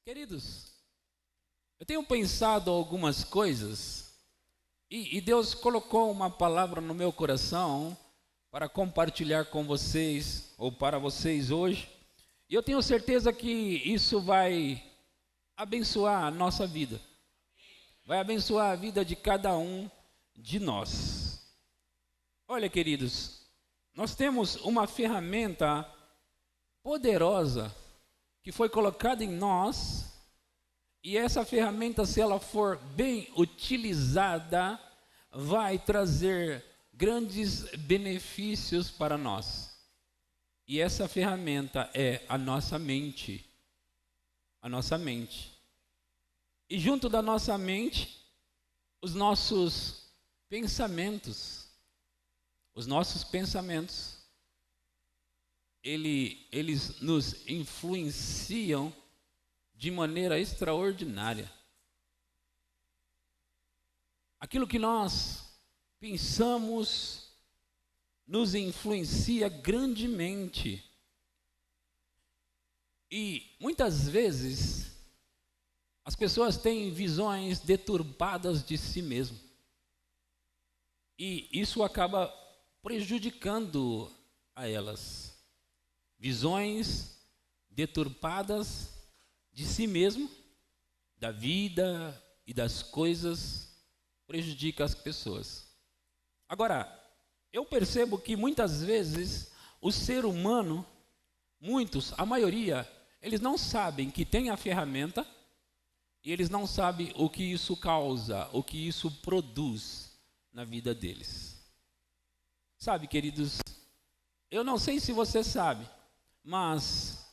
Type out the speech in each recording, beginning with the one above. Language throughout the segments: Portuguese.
Queridos, eu tenho pensado algumas coisas e Deus colocou uma palavra no meu coração para compartilhar com vocês ou para vocês hoje. E eu tenho certeza que isso vai abençoar a nossa vida, vai abençoar a vida de cada um de nós. Olha, queridos, nós temos uma ferramenta poderosa que foi colocada em nós, e essa ferramenta, se ela for bem utilizada, vai trazer grandes benefícios para nós. E essa ferramenta é a nossa mente. A nossa mente. E junto da nossa mente, os nossos pensamentos. Os nossos pensamentos, eles nos influenciam de maneira extraordinária. Aquilo que nós pensamos nos influencia grandemente. E muitas vezes as pessoas têm visões deturpadas de si mesmo. E isso acaba prejudicando a elas. Visões deturpadas de si mesmo, da vida e das coisas, prejudica as pessoas. Agora, eu percebo que muitas vezes o ser humano, a maioria, eles não sabem que tem a ferramenta e eles não sabem o que isso causa, o que isso produz na vida deles. Sabe, queridos, eu não sei se você sabe, mas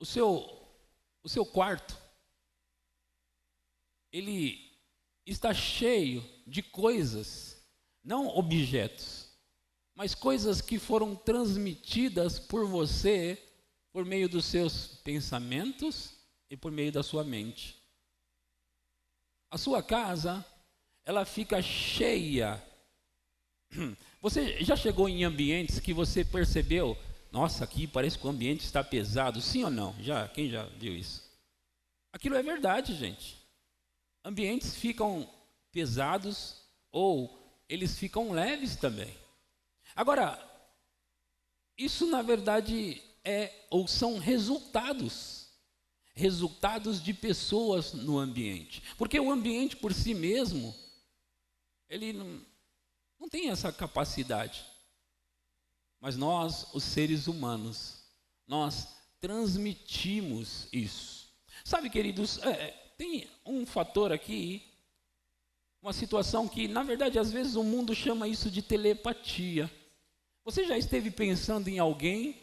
o seu quarto, ele está cheio de coisas, não objetos, mas coisas que foram transmitidas por você por meio dos seus pensamentos e por meio da sua mente. A sua casa, ela fica cheia. Você já chegou em ambientes que você percebeu, nossa, aqui parece que o ambiente está pesado, sim ou não? Quem já viu isso? Aquilo é verdade, gente. Ambientes ficam pesados ou eles ficam leves também. Agora, isso na verdade são resultados de pessoas no ambiente. Porque o ambiente por si mesmo, ele não tem essa capacidade. Mas nós, os seres humanos, nós transmitimos isso. Sabe, queridos, tem um fator aqui, uma situação que, na verdade, às vezes o mundo chama isso de telepatia. Você já esteve pensando em alguém?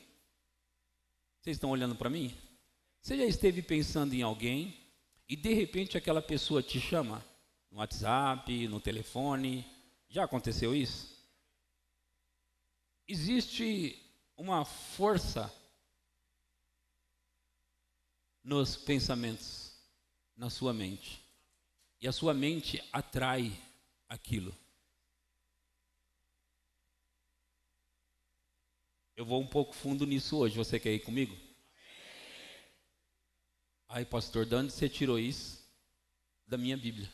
Vocês estão olhando para mim? Você já esteve pensando em alguém e de repente aquela pessoa te chama no WhatsApp, no telefone? Já aconteceu isso? Existe uma força nos pensamentos, na sua mente. E a sua mente atrai aquilo. Eu vou um pouco fundo nisso hoje, você quer ir comigo? Ai, pastor, de onde você tirou isso? Da minha Bíblia.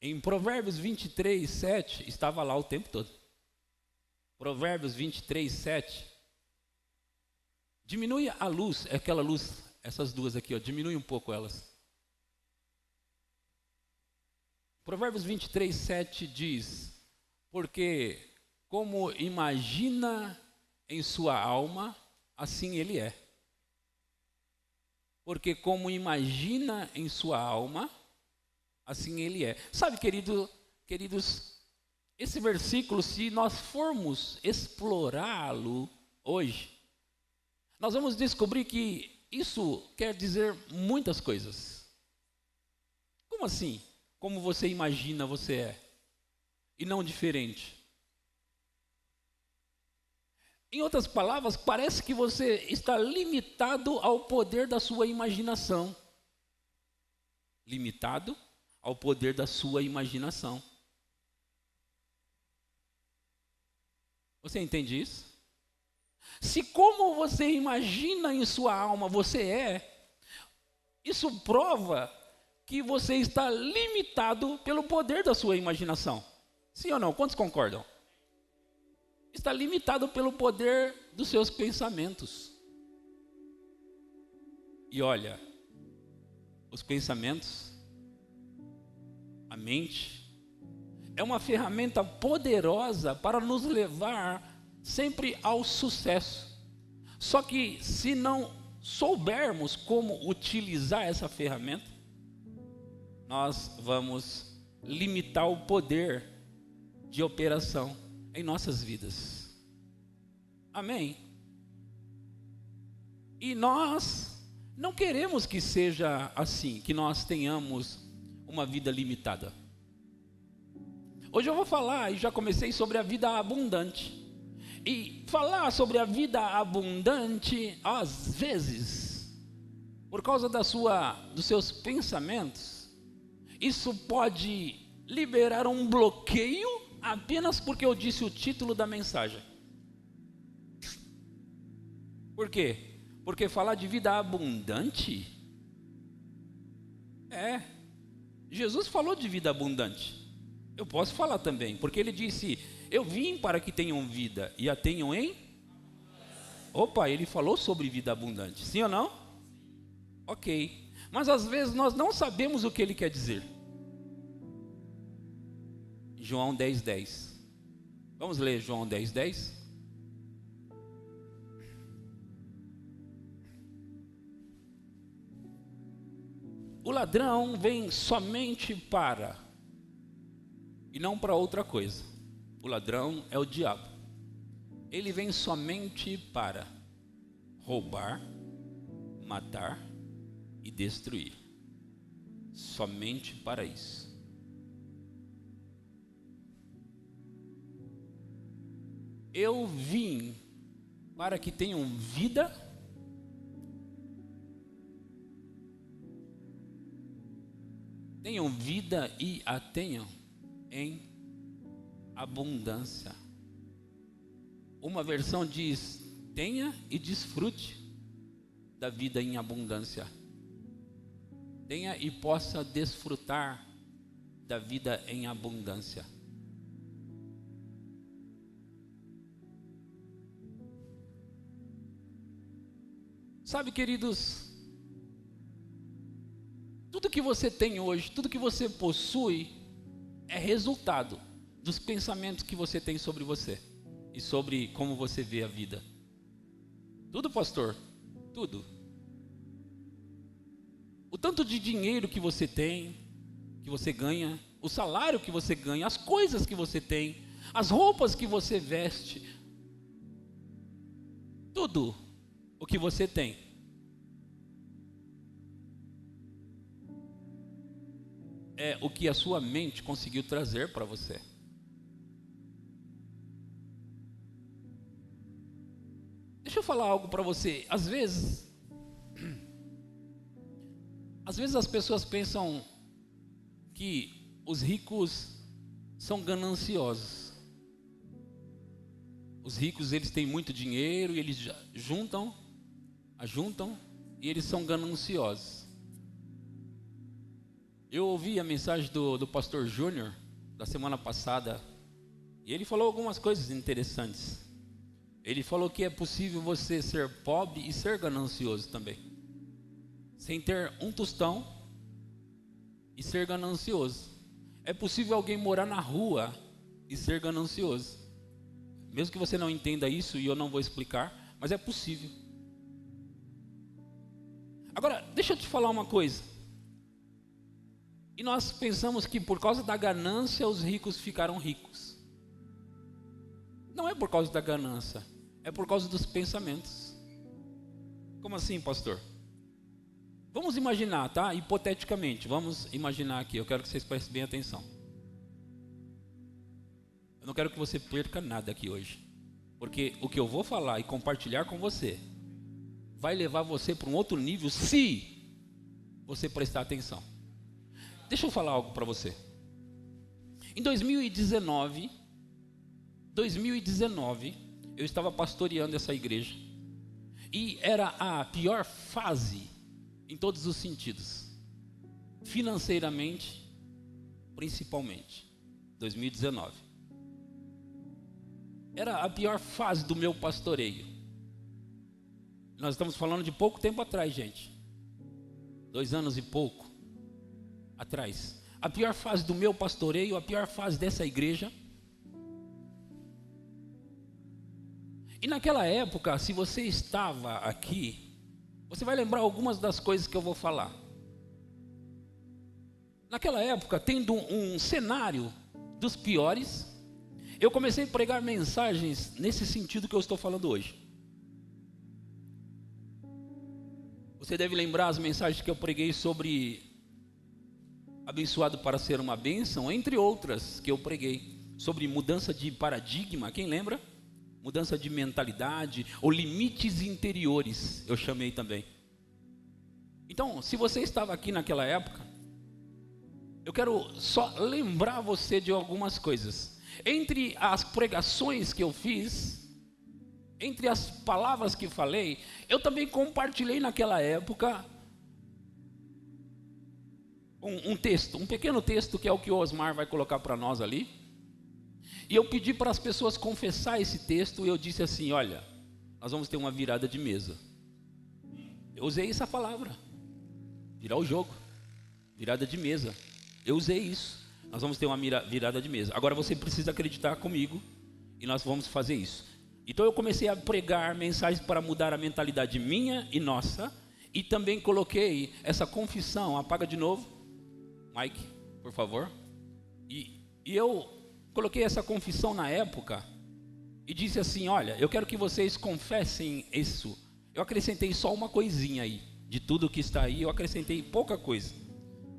Em Provérbios 23, 7, estava lá o tempo todo. Provérbios 23, 7. Diminui a luz, aquela luz, essas duas aqui, diminui um pouco elas. Provérbios 23, 7 diz: porque como imagina em sua alma, assim ele é. Porque como imagina em sua alma, assim ele é. Sabe, queridos, esse versículo, se nós formos explorá-lo hoje, nós vamos descobrir que isso quer dizer muitas coisas. Como assim? Como você imagina você é, e não diferente. Em outras palavras, parece que você está limitado ao poder da sua imaginação. Limitado ao poder da sua imaginação. Você entende isso? Se como você imagina em sua alma você é, isso prova que você está limitado pelo poder da sua imaginação. Sim ou não? Quantos concordam? Está limitado pelo poder dos seus pensamentos. E olha, os pensamentos, a mente, é uma ferramenta poderosa para nos levar sempre ao sucesso. Só que se não soubermos como utilizar essa ferramenta, nós vamos limitar o poder de operação em nossas vidas. Amém? E nós não queremos que seja assim, que nós tenhamos uma vida limitada. Hoje eu vou falar, e já comecei, sobre a vida abundante. E falar sobre a vida abundante, às vezes, por causa dos seus pensamentos, isso pode liberar um bloqueio apenas porque eu disse o título da mensagem. Por quê? Porque falar de vida abundante, Jesus falou de vida abundante. Eu posso falar também, porque ele disse: eu vim para que tenham vida e a tenham em... Opa, ele falou sobre vida abundante, sim ou não? Ok, mas às vezes nós não sabemos o que ele quer dizer. João 10:10. Vamos ler João 10:10. O ladrão vem somente para, e não para outra coisa. O ladrão é o diabo. Ele vem somente para roubar, matar e destruir. Somente para isso. Eu vim para que tenham vida e a tenham em abundância. Uma versão diz: tenha e desfrute da vida em abundância. Tenha e possa desfrutar da vida em abundância. Sabe, queridos, tudo que você tem hoje, tudo que você possui, é resultado dos pensamentos que você tem sobre você e sobre como você vê a vida. Tudo, pastor, tudo. O tanto de dinheiro que você tem, que você ganha, o salário que você ganha, as coisas que você tem, as roupas que você veste, tudo o que você tem é o que a sua mente conseguiu trazer para você. Deixa eu falar algo para você. Às vezes as pessoas pensam que os ricos são gananciosos. Os ricos, eles têm muito dinheiro e eles ajuntam e eles são gananciosos. Eu ouvi a mensagem do pastor Júnior da semana passada e ele falou algumas coisas interessantes. Ele falou que é possível você ser pobre e ser ganancioso também, sem ter um tostão e ser ganancioso. É possível alguém morar na rua e ser ganancioso. Mesmo que você não entenda isso, e eu não vou explicar, mas é possível. Agora, deixa eu te falar uma coisa. E nós pensamos que por causa da ganância os ricos ficaram ricos. Não é por causa da ganância, é por causa dos pensamentos. Como assim, pastor? Vamos imaginar, tá? Hipoteticamente, vamos imaginar aqui. Eu quero que vocês prestem bem atenção. Eu não quero que você perca nada aqui hoje, porque o que eu vou falar e compartilhar com você vai levar você para um outro nível se você prestar atenção. Deixa eu falar algo para você. Em 2019, eu estava pastoreando essa igreja. E era a pior fase em todos os sentidos. Financeiramente, principalmente. 2019. Era a pior fase do meu pastoreio. Nós estamos falando de pouco tempo atrás, gente. 2 anos e pouco atrás. A pior fase do meu pastoreio, a pior fase dessa igreja. E naquela época, se você estava aqui, você vai lembrar algumas das coisas que eu vou falar. Naquela época, tendo um cenário dos piores, eu comecei a pregar mensagens nesse sentido que eu estou falando hoje. Você deve lembrar as mensagens que eu preguei sobre abençoado para ser uma bênção, entre outras que eu preguei, sobre mudança de paradigma, quem lembra? Mudança de mentalidade, ou limites interiores, eu chamei também. Então, se você estava aqui naquela época, eu quero só lembrar você de algumas coisas. Entre as pregações que eu fiz, entre as palavras que falei, eu também compartilhei naquela época um texto, um pequeno texto que é o que o Osmar vai colocar para nós ali. E eu pedi para as pessoas confessar esse texto e eu disse assim, olha, nós vamos ter uma virada de mesa. Eu usei essa palavra, virar o jogo, virada de mesa. Eu usei isso, nós vamos ter uma virada de mesa. Agora você precisa acreditar comigo e nós vamos fazer isso. Então eu comecei a pregar mensagens para mudar a mentalidade minha e nossa. E também coloquei essa confissão, apaga de novo, Mike, por favor. E eu coloquei essa confissão na época e disse assim, olha, eu quero que vocês confessem isso. Eu acrescentei só uma coisinha aí, de tudo que está aí, eu acrescentei pouca coisa.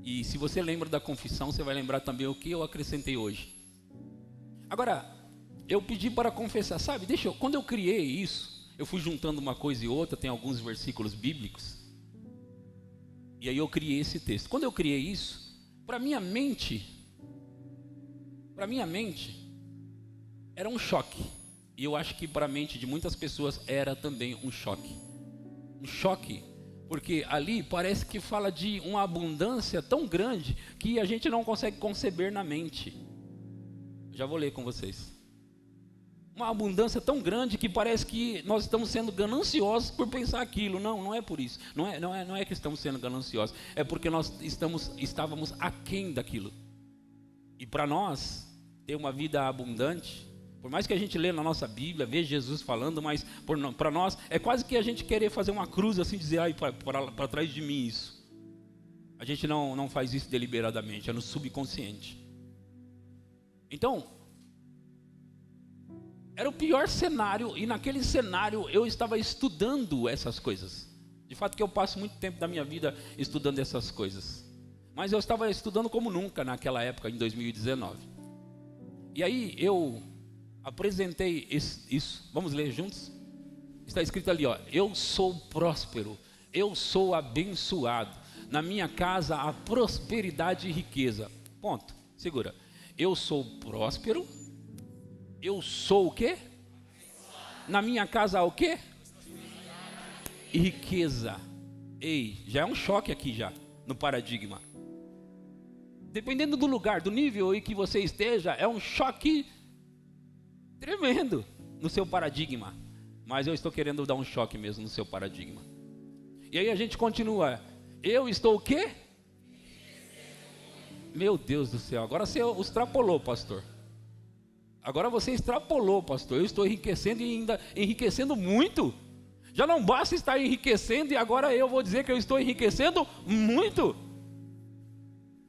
E se você lembra da confissão, você vai lembrar também o que eu acrescentei hoje. Agora, eu pedi para confessar, sabe, quando eu criei isso, eu fui juntando uma coisa e outra, tem alguns versículos bíblicos, e aí eu criei esse texto. Quando eu criei isso, para minha mente, era um choque. E eu acho que para a mente de muitas pessoas era também um choque. Um choque, porque ali parece que fala de uma abundância tão grande que a gente não consegue conceber na mente. Já vou ler com vocês. Uma abundância tão grande que parece que nós estamos sendo gananciosos por pensar aquilo. Não, não é por isso. Não é que estamos sendo gananciosos. É porque nós estávamos aquém daquilo. E para nós ter uma vida abundante, por mais que a gente lê na nossa Bíblia, vê Jesus falando, mas para nós é quase que a gente querer fazer uma cruz assim, dizer, ai, para trás de mim isso. A gente não faz isso deliberadamente, é no subconsciente. Então, era o pior cenário, e naquele cenário eu estava estudando essas coisas. De fato que eu passo muito tempo da minha vida estudando essas coisas. Mas eu estava estudando como nunca naquela época, em 2019. E aí eu apresentei isso. Vamos ler juntos? Está escrito ali, ó, eu sou próspero, eu sou abençoado. Na minha casa há prosperidade e riqueza. Ponto. Segura. Eu sou próspero. Eu sou o quê? Na minha casa há o quê? E riqueza. Ei, já é um choque aqui já, no paradigma. Dependendo do lugar, do nível em que você esteja, é um choque tremendo no seu paradigma. Mas eu estou querendo dar um choque mesmo no seu paradigma. E aí a gente continua. Eu estou o quê? Meu Deus do céu, agora você extrapolou, pastor. Agora você extrapolou, pastor. Eu estou enriquecendo e ainda enriquecendo muito. Já não basta estar enriquecendo e agora eu vou dizer que eu estou enriquecendo muito.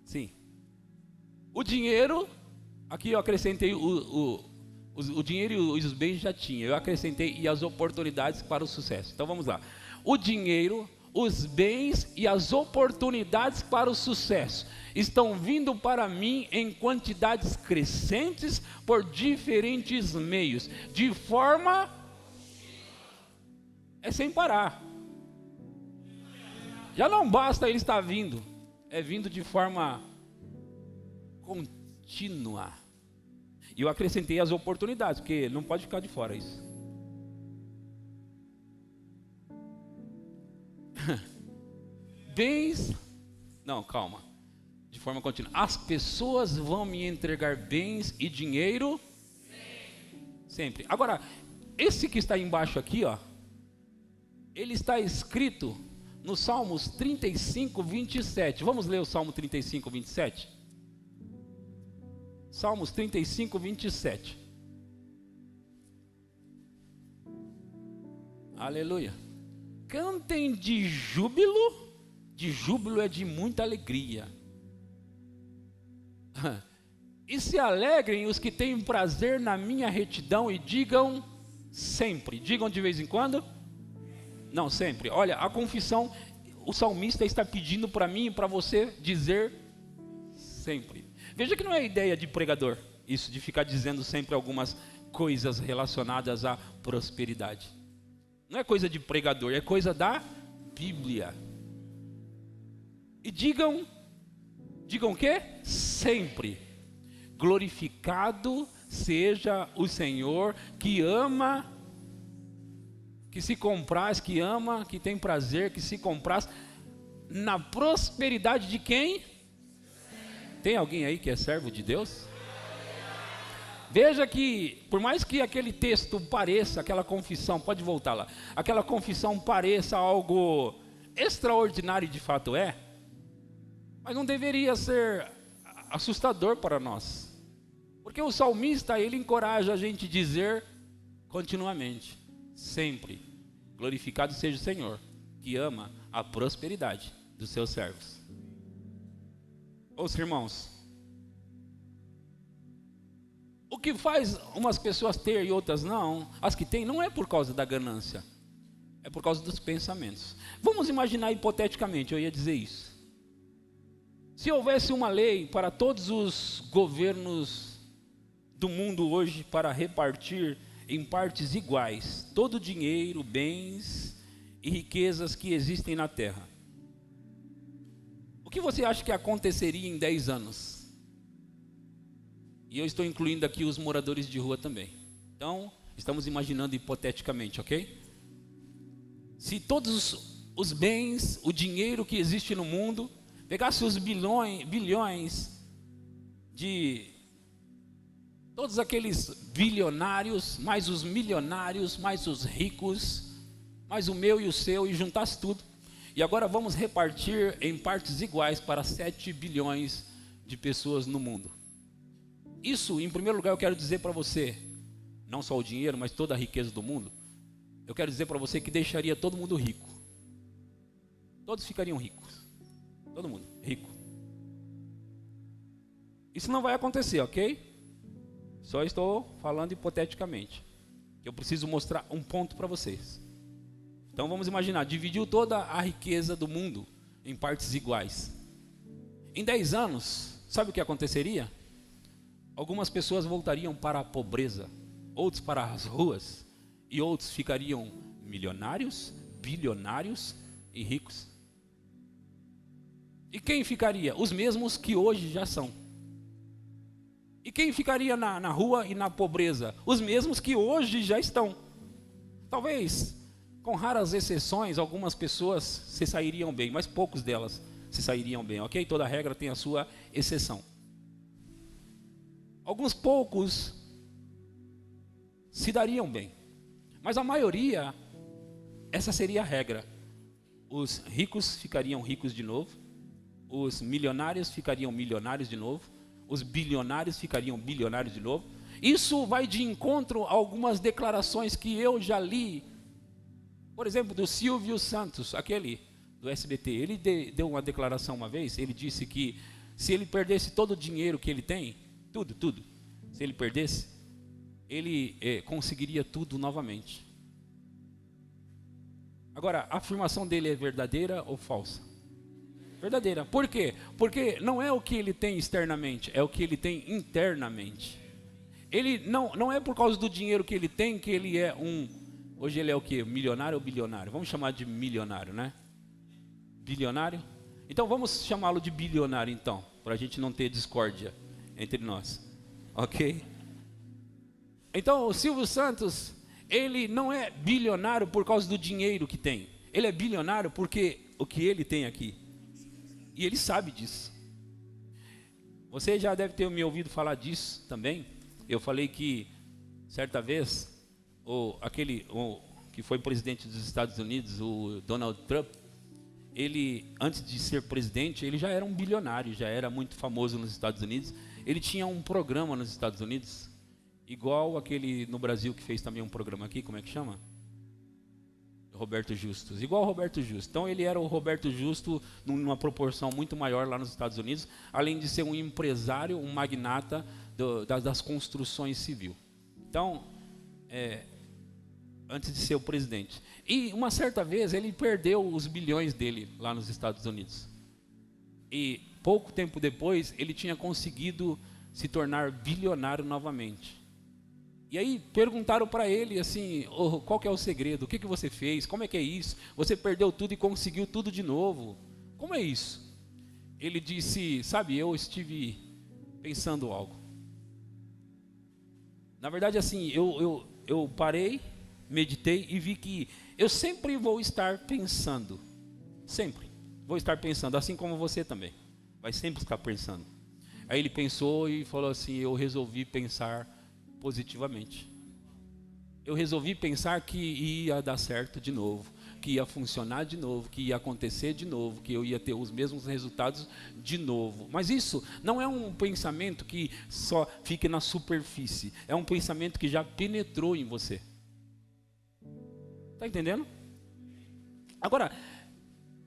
Sim. O dinheiro, aqui eu acrescentei o dinheiro e os bens já tinha. Eu acrescentei e as oportunidades para o sucesso. Então vamos lá. O dinheiro, os bens e as oportunidades para o sucesso estão vindo para mim em quantidades crescentes por diferentes meios, de forma sem parar. Já não basta ele estar vindo, é vindo de forma contínua. E eu acrescentei as oportunidades, porque não pode ficar de fora isso. Bens, não, calma, de forma contínua. As pessoas vão me entregar bens e dinheiro sempre. Agora, esse que está embaixo aqui, ó, ele está escrito no Salmos 35, 27. Vamos ler o Salmo 35, 27? Salmos 35, 27. Aleluia. Cantem de júbilo é de muita alegria. E se alegrem os que têm prazer na minha retidão e digam sempre. Digam de vez em quando? Não, sempre. Olha, a confissão, o salmista está pedindo para mim e para você dizer sempre. Veja que não é ideia de pregador, isso de ficar dizendo sempre algumas coisas relacionadas à prosperidade. Não é coisa de pregador, é coisa da Bíblia. E digam o quê? Sempre. Glorificado seja o Senhor que ama, que se compraz, que ama, que tem prazer, que se compraz na prosperidade de quem? Tem alguém aí que é servo de Deus? Veja que, por mais que aquele texto pareça, aquela confissão, pode voltar lá, aquela confissão pareça algo extraordinário, de fato é, mas não deveria ser assustador para nós, porque o salmista, ele encoraja a gente a dizer continuamente, sempre, glorificado seja o Senhor, que ama a prosperidade dos seus servos. Ouça, irmãos, o que faz umas pessoas ter e outras não, as que têm, não é por causa da ganância, é por causa dos pensamentos. Vamos imaginar hipoteticamente, eu ia dizer isso. Se houvesse uma lei para todos os governos do mundo hoje para repartir em partes iguais todo o dinheiro, bens e riquezas que existem na terra, o que você acha que aconteceria em 10 anos? E eu estou incluindo aqui os moradores de rua também. Então, estamos imaginando hipoteticamente, ok? Se todos os bens, o dinheiro que existe no mundo, pegasse os bilhões de todos aqueles bilionários, mais os milionários, mais os ricos, mais o meu e o seu, e juntasse tudo. E agora vamos repartir em partes iguais para 7 bilhões de pessoas no mundo. Isso, em primeiro lugar, eu quero dizer para você, não só o dinheiro, mas toda a riqueza do mundo, eu quero dizer para você que deixaria todo mundo rico. Todos ficariam ricos. Todo mundo rico. Isso não vai acontecer, ok? Só estou falando hipoteticamente. Eu preciso mostrar um ponto para vocês. Então vamos imaginar, dividiu toda a riqueza do mundo em partes iguais. Em 10 anos, sabe o que aconteceria? Algumas pessoas voltariam para a pobreza, outros para as ruas, e outros ficariam milionários, bilionários e ricos. E quem ficaria? Os mesmos que hoje já são. E quem ficaria na rua e na pobreza? Os mesmos que hoje já estão. Talvez, com raras exceções, algumas pessoas se sairiam bem, mas poucos delas se sairiam bem, ok? Toda regra tem a sua exceção. Alguns poucos se dariam bem, mas a maioria, essa seria a regra. Os ricos ficariam ricos de novo, os milionários ficariam milionários de novo, os bilionários ficariam bilionários de novo. Isso vai de encontro a algumas declarações que eu já li, por exemplo, do Silvio Santos, aquele do SBT. Ele deu uma declaração uma vez, ele disse que se ele perdesse todo o dinheiro que ele tem, tudo, se ele perdesse, ele conseguiria tudo novamente. Agora, a afirmação dele é verdadeira ou falsa? Verdadeira. Por quê? Porque não é o que ele tem externamente, é o que ele tem internamente. Ele não é por causa do dinheiro que ele tem que ele é hoje ele é o quê? Milionário ou bilionário? Vamos chamar de milionário, né? Bilionário? Então vamos chamá-lo de bilionário então, para a gente não ter discórdia entre nós, ok? Então o Silvio Santos, ele não é bilionário por causa do dinheiro que tem. Ele é bilionário porque o que ele tem aqui. E ele sabe disso. Você já deve ter me ouvido falar disso também. Eu falei que, certa vez, aquele que foi presidente dos Estados Unidos, o Donald Trump, ele, antes de ser presidente, ele já era um bilionário, já era muito famoso nos Estados Unidos. Ele tinha um programa nos Estados Unidos, igual aquele no Brasil que fez também um programa aqui, como é que chama? Roberto Justus, igual o Roberto Justus. Então ele era o Roberto Justus numa proporção muito maior lá nos Estados Unidos, além de ser um empresário, um magnata das construções civil. Então, antes de ser o presidente. E uma certa vez ele perdeu os bilhões dele lá nos Estados Unidos. E pouco tempo depois ele tinha conseguido se tornar bilionário novamente. E aí perguntaram para ele assim, qual que é o segredo? O que você fez? Como é que é isso? Você perdeu tudo e conseguiu tudo de novo. Como é isso? Ele disse, sabe, eu estive pensando algo. Na verdade, assim, eu parei, meditei e vi que eu sempre vou estar pensando. Sempre vou estar pensando, assim como você também. Vai sempre estar pensando. Aí ele pensou e falou assim, eu resolvi pensar positivamente. Eu resolvi pensar que ia dar certo de novo, que ia funcionar de novo, que ia acontecer de novo, que eu ia ter os mesmos resultados de novo. Mas isso não é um pensamento que só fique na superfície, é um pensamento que já penetrou em você. Está entendendo? Agora,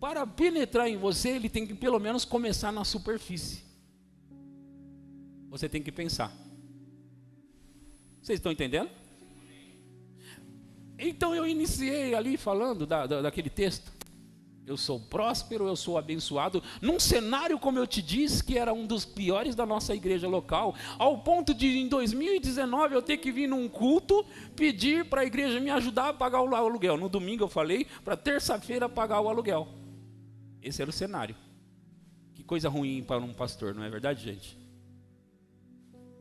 para penetrar em você, ele tem que pelo menos começar na superfície. Você tem que pensar. Vocês estão entendendo? Então eu iniciei ali falando daquele texto. Eu sou próspero, eu sou abençoado. Num cenário, como eu te disse, que era um dos piores da nossa igreja local. Ao ponto de, em 2019, eu ter que vir num culto, pedir para a igreja me ajudar a pagar o aluguel. No domingo eu falei, para terça-feira pagar o aluguel. Esse era o cenário. Que coisa ruim para um pastor, não é verdade, gente?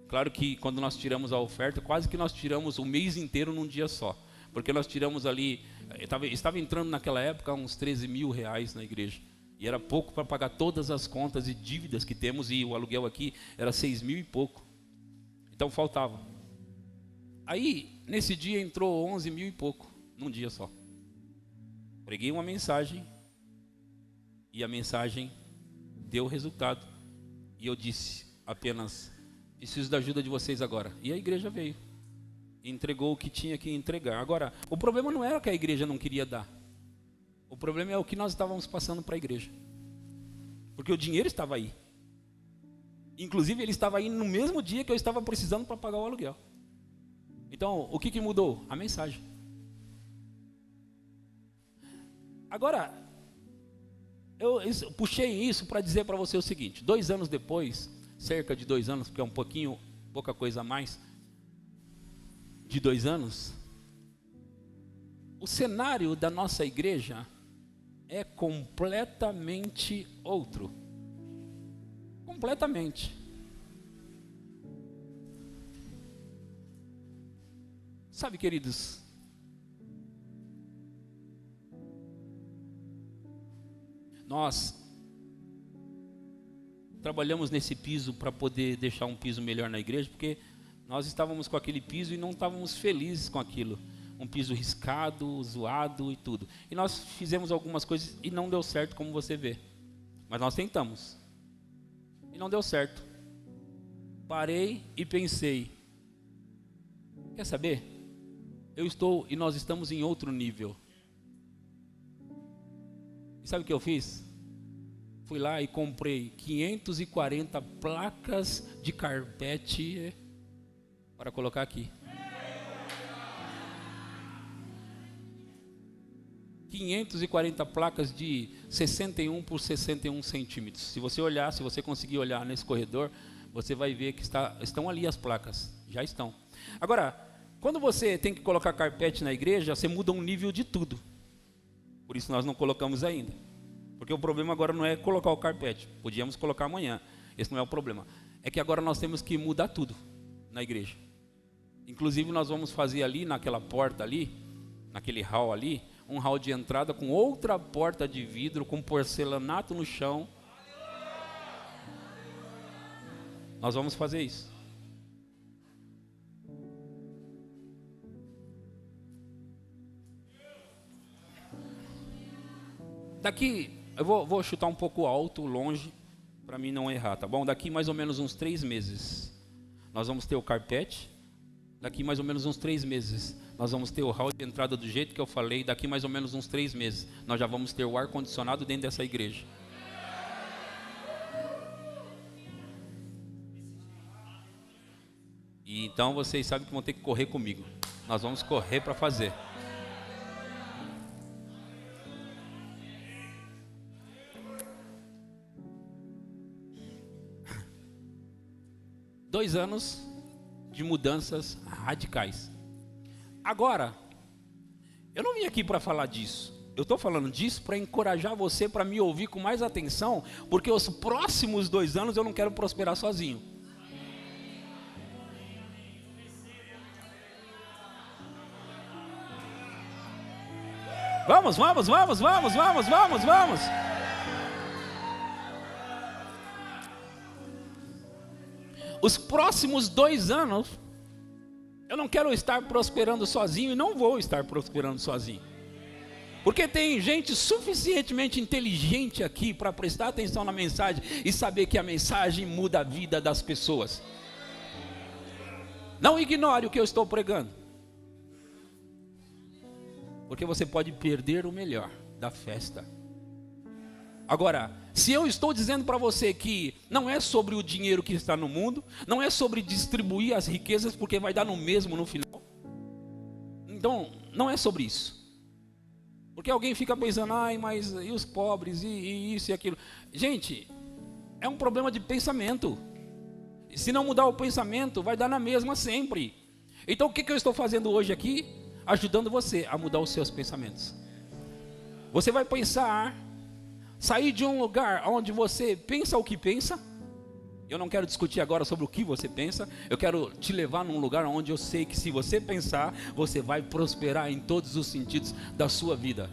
Claro que quando nós tiramos a oferta, quase que nós tiramos o mês inteiro num dia só. Porque nós tiramos ali, estava entrando naquela época uns 13 mil reais na igreja. E era pouco para pagar todas as contas e dívidas que temos, e o aluguel aqui era 6 mil e pouco. Então faltava. Aí, nesse dia entrou 11 mil e pouco, num dia só. Preguei uma mensagem, e a mensagem deu resultado. E eu disse apenas, preciso da ajuda de vocês agora. E a igreja veio. Entregou o que tinha que entregar. Agora, o problema não era que a igreja não queria dar. O problema é o que nós estávamos passando para a igreja. Porque o dinheiro estava aí. Inclusive, ele estava aí no mesmo dia que eu estava precisando para pagar o aluguel. Então, o que mudou? A mensagem. Agora, eu puxei isso para dizer para você o seguinte. 2 anos depois, cerca de 2 anos, porque é pouca coisa a mais, de 2 anos, o cenário da nossa igreja é completamente outro. Completamente. Sabe, queridos, nós trabalhamos nesse piso para poder deixar um piso melhor na igreja, porque nós estávamos com aquele piso e não estávamos felizes com aquilo. Um piso riscado, zoado e tudo. E nós fizemos algumas coisas e não deu certo, como você vê. Mas nós tentamos. E não deu certo. Parei e pensei, quer saber? Nós estamos em outro nível. E sabe o que eu fiz? Fui lá e comprei 540 placas de carpete para colocar aqui. 540 placas de 61 por 61 centímetros. Se você conseguir olhar nesse corredor, você vai ver que estão ali as placas. Já estão. Agora, quando você tem que colocar carpete na igreja, você muda um nível de tudo. Por isso nós não colocamos ainda. Porque o problema agora não é colocar o carpete. Podíamos colocar amanhã. Esse não é o problema. É que agora nós temos que mudar tudo na igreja. Inclusive nós vamos fazer ali, naquela porta ali, naquele hall ali, um hall de entrada com outra porta de vidro, com porcelanato no chão. Nós vamos fazer isso. Daqui, eu vou chutar um pouco alto, longe, para mim não errar, tá bom? Daqui mais ou menos uns 3 meses, nós vamos ter o carpete. Daqui mais ou menos uns 3 meses, nós vamos ter o hall de entrada do jeito que eu falei. Daqui mais ou menos uns 3 meses, nós já vamos ter o ar-condicionado dentro dessa igreja. E então vocês sabem que vão ter que correr comigo. Nós vamos correr para fazer. Dois anos de mudanças radicais. Agora, eu não vim aqui para falar disso. Eu estou falando disso para encorajar você para me ouvir com mais atenção, porque os próximos 2 anos eu não quero prosperar sozinho. Vamos. Os próximos 2 anos, eu não quero estar prosperando sozinho e não vou estar prosperando sozinho. Porque tem gente suficientemente inteligente aqui para prestar atenção na mensagem e saber que a mensagem muda a vida das pessoas. Não ignore o que eu estou pregando. Porque você pode perder o melhor da festa. Agora, se eu estou dizendo para você que não é sobre o dinheiro que está no mundo, não é sobre distribuir as riquezas, porque vai dar no mesmo no final. Então, não é sobre isso. Porque alguém fica pensando, ai, mas e os pobres, e isso e aquilo. Gente, é um problema de pensamento. Se não mudar o pensamento, vai dar na mesma sempre. Então, o que eu estou fazendo hoje aqui? Ajudando você a mudar os seus pensamentos. Você vai pensar, sair de um lugar onde você pensa o que pensa. Eu não quero discutir agora sobre o que você pensa. Eu quero te levar num lugar onde eu sei que se você pensar, você vai prosperar em todos os sentidos da sua vida.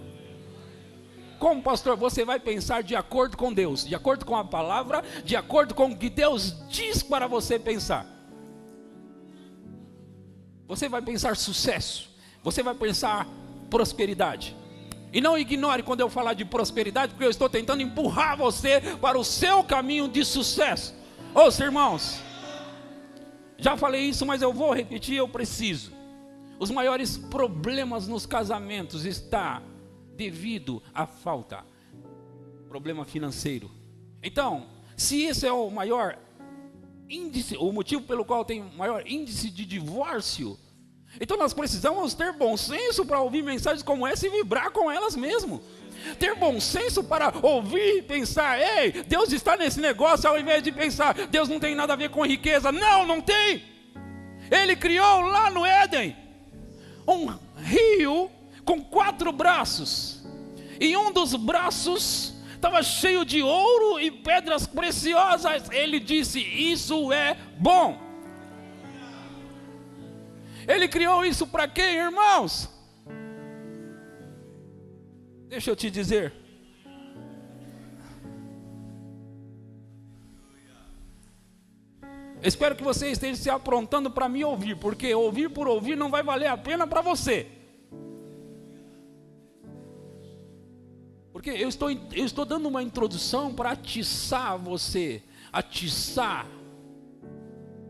Como pastor, você vai pensar de acordo com Deus, de acordo com a palavra, de acordo com o que Deus diz para você pensar. Você vai pensar sucesso. Você vai pensar prosperidade. E não ignore quando eu falar de prosperidade, porque eu estou tentando empurrar você para o seu caminho de sucesso. Ouça, irmãos, já falei isso, mas eu vou repetir, eu preciso. Os maiores problemas nos casamentos está devido à falta, problema financeiro. Então, se esse é o maior índice, o motivo pelo qual tem maior índice de divórcio, então nós precisamos ter bom senso para ouvir mensagens como essa e vibrar com elas mesmo. Ter bom senso para ouvir e pensar, ei, Deus está nesse negócio, ao invés de pensar, Deus não tem nada a ver com riqueza. Não tem. Ele criou lá no Éden um rio com 4 braços. E um dos braços estava cheio de ouro e pedras preciosas. Ele disse, isso é bom. Ele criou isso para quê, irmãos? Deixa eu te dizer. Espero que você esteja se aprontando para me ouvir, porque ouvir por ouvir não vai valer a pena para você. Porque eu estou dando uma introdução para atiçar você, atiçar.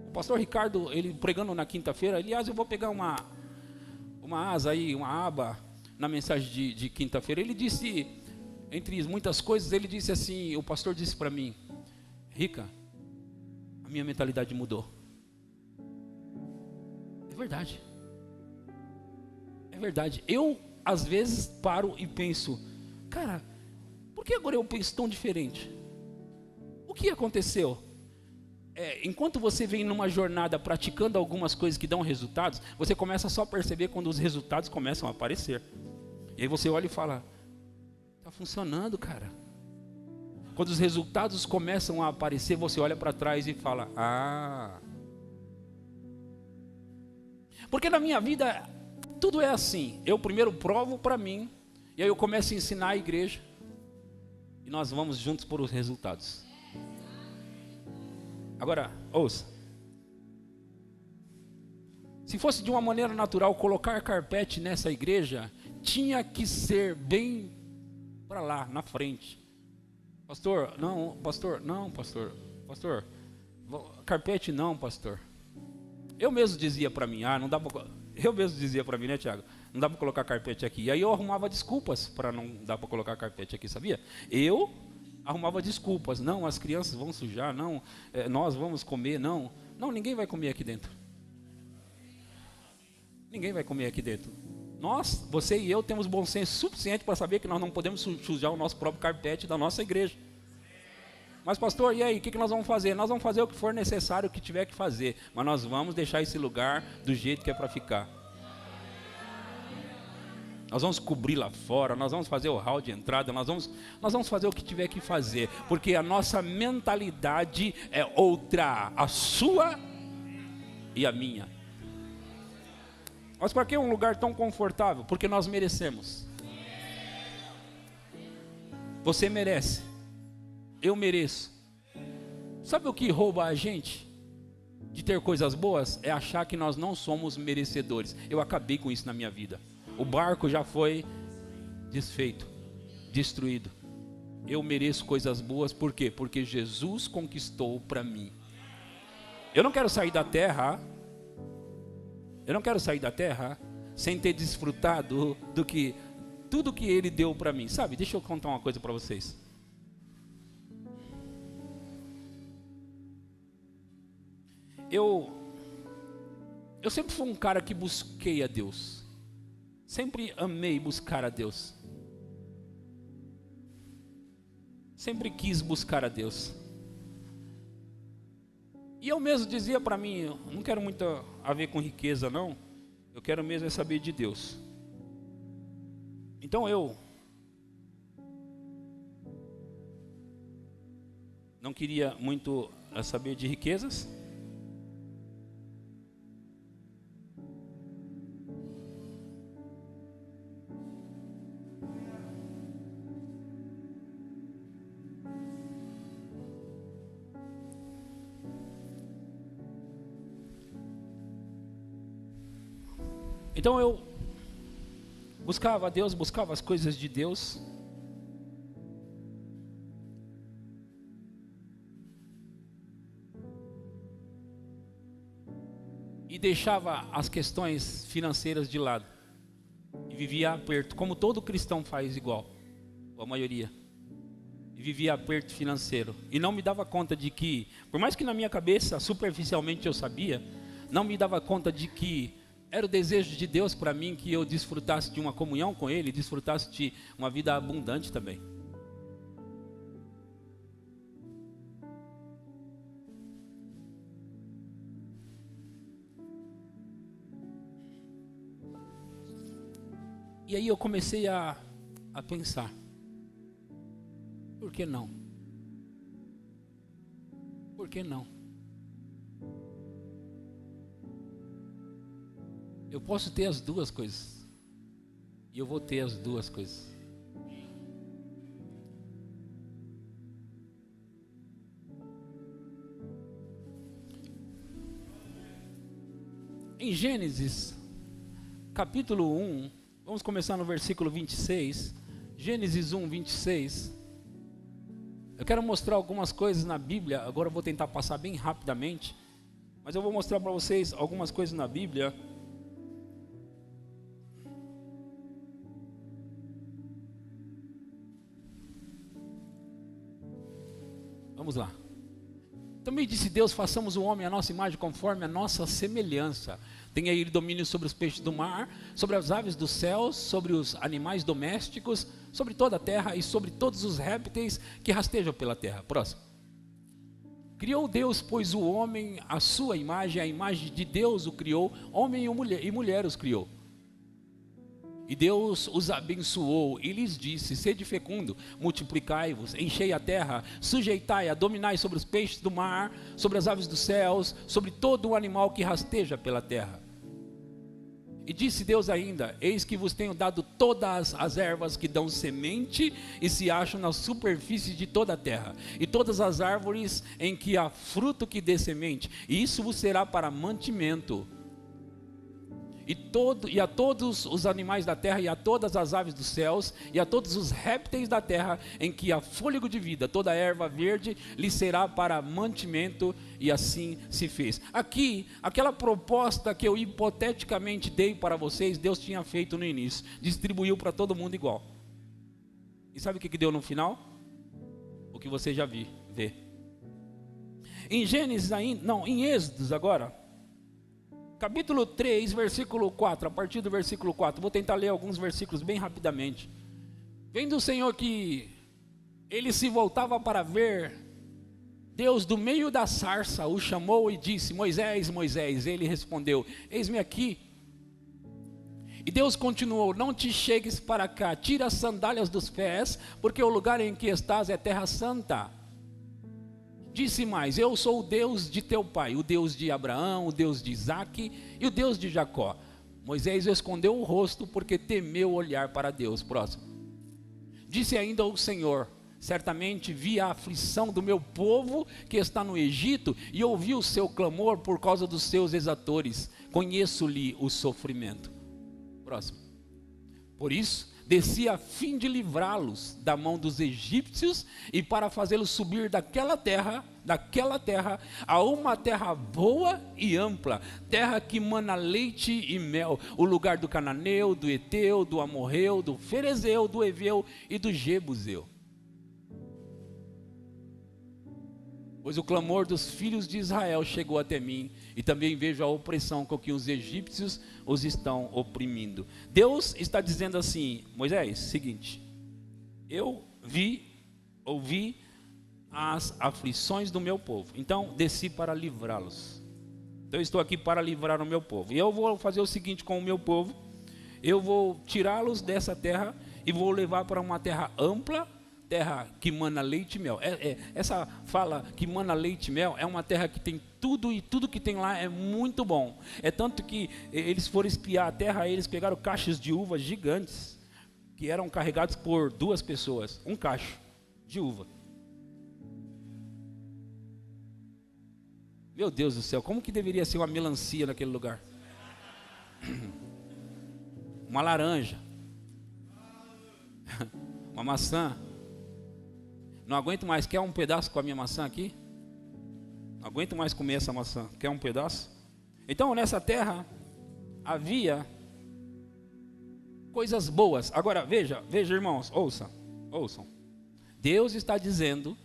O pastor Ricardo, ele pregando na quinta-feira, aliás, eu vou pegar uma asa aí, uma aba na mensagem de quinta-feira. Ele disse, entre muitas coisas, ele disse assim, o pastor disse para mim, Rica, a minha mentalidade mudou. É verdade. É verdade. Eu, às vezes, paro e penso, cara, por que agora eu penso tão diferente? O que aconteceu? Enquanto você vem numa jornada praticando algumas coisas que dão resultados, você começa só a perceber quando os resultados começam a aparecer. E aí você olha e fala, está funcionando, cara. Quando os resultados começam a aparecer, você olha para trás e fala, Porque na minha vida, tudo é assim. Eu primeiro provo para mim, E aí eu começo a ensinar a igreja. E nós vamos juntos por os resultados. Agora, ouça. Se fosse de uma maneira natural colocar carpete nessa igreja, tinha que ser bem para lá, na frente. Pastor, não, pastor, carpete não, pastor. Eu mesmo dizia para mim, não dá para... Eu mesmo dizia para mim, né, Tiago? Não dá para colocar carpete aqui. E aí eu arrumava desculpas para não dar para colocar carpete aqui, sabia? Eu arrumava desculpas. Não, as crianças vão sujar, não, nós vamos comer, não. Não, ninguém vai comer aqui dentro. Ninguém vai comer aqui dentro. Nós, você e eu, temos bom senso suficiente para saber que nós não podemos sujar o nosso próprio carpete da nossa igreja. Mas pastor, e aí, o que nós vamos fazer? Nós vamos fazer o que for necessário, o que tiver que fazer. Mas nós vamos deixar esse lugar do jeito que é para ficar. Nós vamos cobrir lá fora, nós vamos fazer o hall de entrada, nós vamos fazer o que tiver que fazer. Porque a nossa mentalidade é outra, a sua e a minha. Mas para que um lugar tão confortável? Porque nós merecemos. Você merece. Eu mereço. Sabe o que rouba a gente de ter coisas boas? É achar que nós não somos merecedores. Eu acabei com isso na minha vida. O barco já foi desfeito, destruído. Eu mereço coisas boas, por quê? Porque Jesus conquistou para mim. Eu não quero sair da terra. Eu não quero sair da terra sem ter desfrutado do que tudo que Ele deu para mim. Sabe? Deixa eu contar uma coisa para vocês. Eu sempre fui um cara que busquei a Deus. Sempre amei buscar a Deus. Sempre quis buscar a Deus. E eu mesmo dizia para mim, eu não quero muito a ver com riqueza não. Eu quero mesmo é saber de Deus. Então eu não queria muito saber de riquezas. Então eu buscava a Deus, buscava as coisas de Deus. E deixava as questões financeiras de lado. E vivia aperto, como todo cristão faz igual, ou a maioria. E vivia aperto financeiro. E não me dava conta de que, por mais que na minha cabeça, superficialmente eu sabia, não me dava conta de que era o desejo de Deus para mim que eu desfrutasse de uma comunhão com Ele, desfrutasse de uma vida abundante também. E aí eu comecei a pensar, por que não? Por que não? Eu posso ter as duas coisas. E eu vou ter as duas coisas. Em Gênesis, capítulo 1, vamos começar no versículo 26. Gênesis 1, 26. Eu quero mostrar algumas coisas na Bíblia. Agora eu vou tentar passar bem rapidamente. Mas eu vou mostrar para vocês algumas coisas na Bíblia. Vamos lá. Também disse Deus, façamos o homem à nossa imagem conforme a nossa semelhança. Tenha ele domínio sobre os peixes do mar, sobre as aves dos céus, sobre os animais domésticos, sobre toda a terra e sobre todos os répteis que rastejam pela terra. Próximo. Criou Deus, pois, o homem à sua imagem, a imagem de Deus o criou, homem e mulher os criou. E Deus os abençoou e lhes disse, sede fecundo, multiplicai-vos, enchei a terra, sujeitai-a, dominai sobre os peixes do mar, sobre as aves dos céus, sobre todo o animal que rasteja pela terra. E disse Deus ainda: eis que vos tenho dado todas as ervas que dão semente e se acham na superfície de toda a terra, e todas as árvores em que há fruto que dê semente, e isso vos será para mantimento. E a todos os animais da terra, e a todas as aves dos céus, e a todos os répteis da terra, em que há fôlego de vida, toda erva verde lhe será para mantimento, e assim se fez. Aqui, aquela proposta que eu hipoteticamente dei para vocês, Deus tinha feito no início, distribuiu para todo mundo igual. E sabe o que deu no final? O que você já vê. Em Gênesis ainda, não, em Êxodos agora, capítulo 3, versículo 4, a partir do versículo 4, vou tentar ler alguns versículos bem rapidamente. Vendo o Senhor que ele se voltava para ver, Deus do meio da sarça o chamou e disse: Moisés, Moisés. Ele respondeu: eis-me aqui. E Deus continuou: não te chegues para cá, tira as sandálias dos pés, porque o lugar em que estás é terra santa. Disse mais: eu sou o Deus de teu pai, o Deus de Abraão, o Deus de Isaque e o Deus de Jacó. Moisés escondeu o rosto porque temeu olhar para Deus. Próximo. Disse ainda o Senhor: certamente vi a aflição do meu povo que está no Egito e ouvi o seu clamor por causa dos seus exatores. Conheço-lhe o sofrimento. Próximo. Por isso desci a fim de livrá-los da mão dos egípcios e para fazê-los subir daquela terra a uma terra boa e ampla, terra que mana leite e mel, o lugar do cananeu, do eteu, do amorreu, do ferezeu, do eveu e do jebuseu. Pois o clamor dos filhos de Israel chegou até mim, e também vejo a opressão com que os egípcios os estão oprimindo. Deus está dizendo assim: Moisés, seguinte, eu ouvi as aflições do meu povo, então desci para livrá-los. Então eu estou aqui para livrar o meu povo, e eu vou fazer o seguinte com o meu povo: eu vou tirá-los dessa terra e vou levar para uma terra ampla, terra que mana leite e mel. Essa fala que mana leite e mel é uma terra que tem tudo, e tudo que tem lá é muito bom. É tanto que eles foram espiar a terra, eles pegaram cachos de uva gigantes, que eram carregados por 2 pessoas, um cacho de uva. Meu Deus do céu, como que deveria ser uma melancia naquele lugar? Uma laranja, uma maçã. Não aguento mais, quer um pedaço com a minha maçã aqui? Não aguento mais comer essa maçã, quer um pedaço? Então nessa terra havia coisas boas. Agora veja irmãos, ouçam. Deus está dizendo,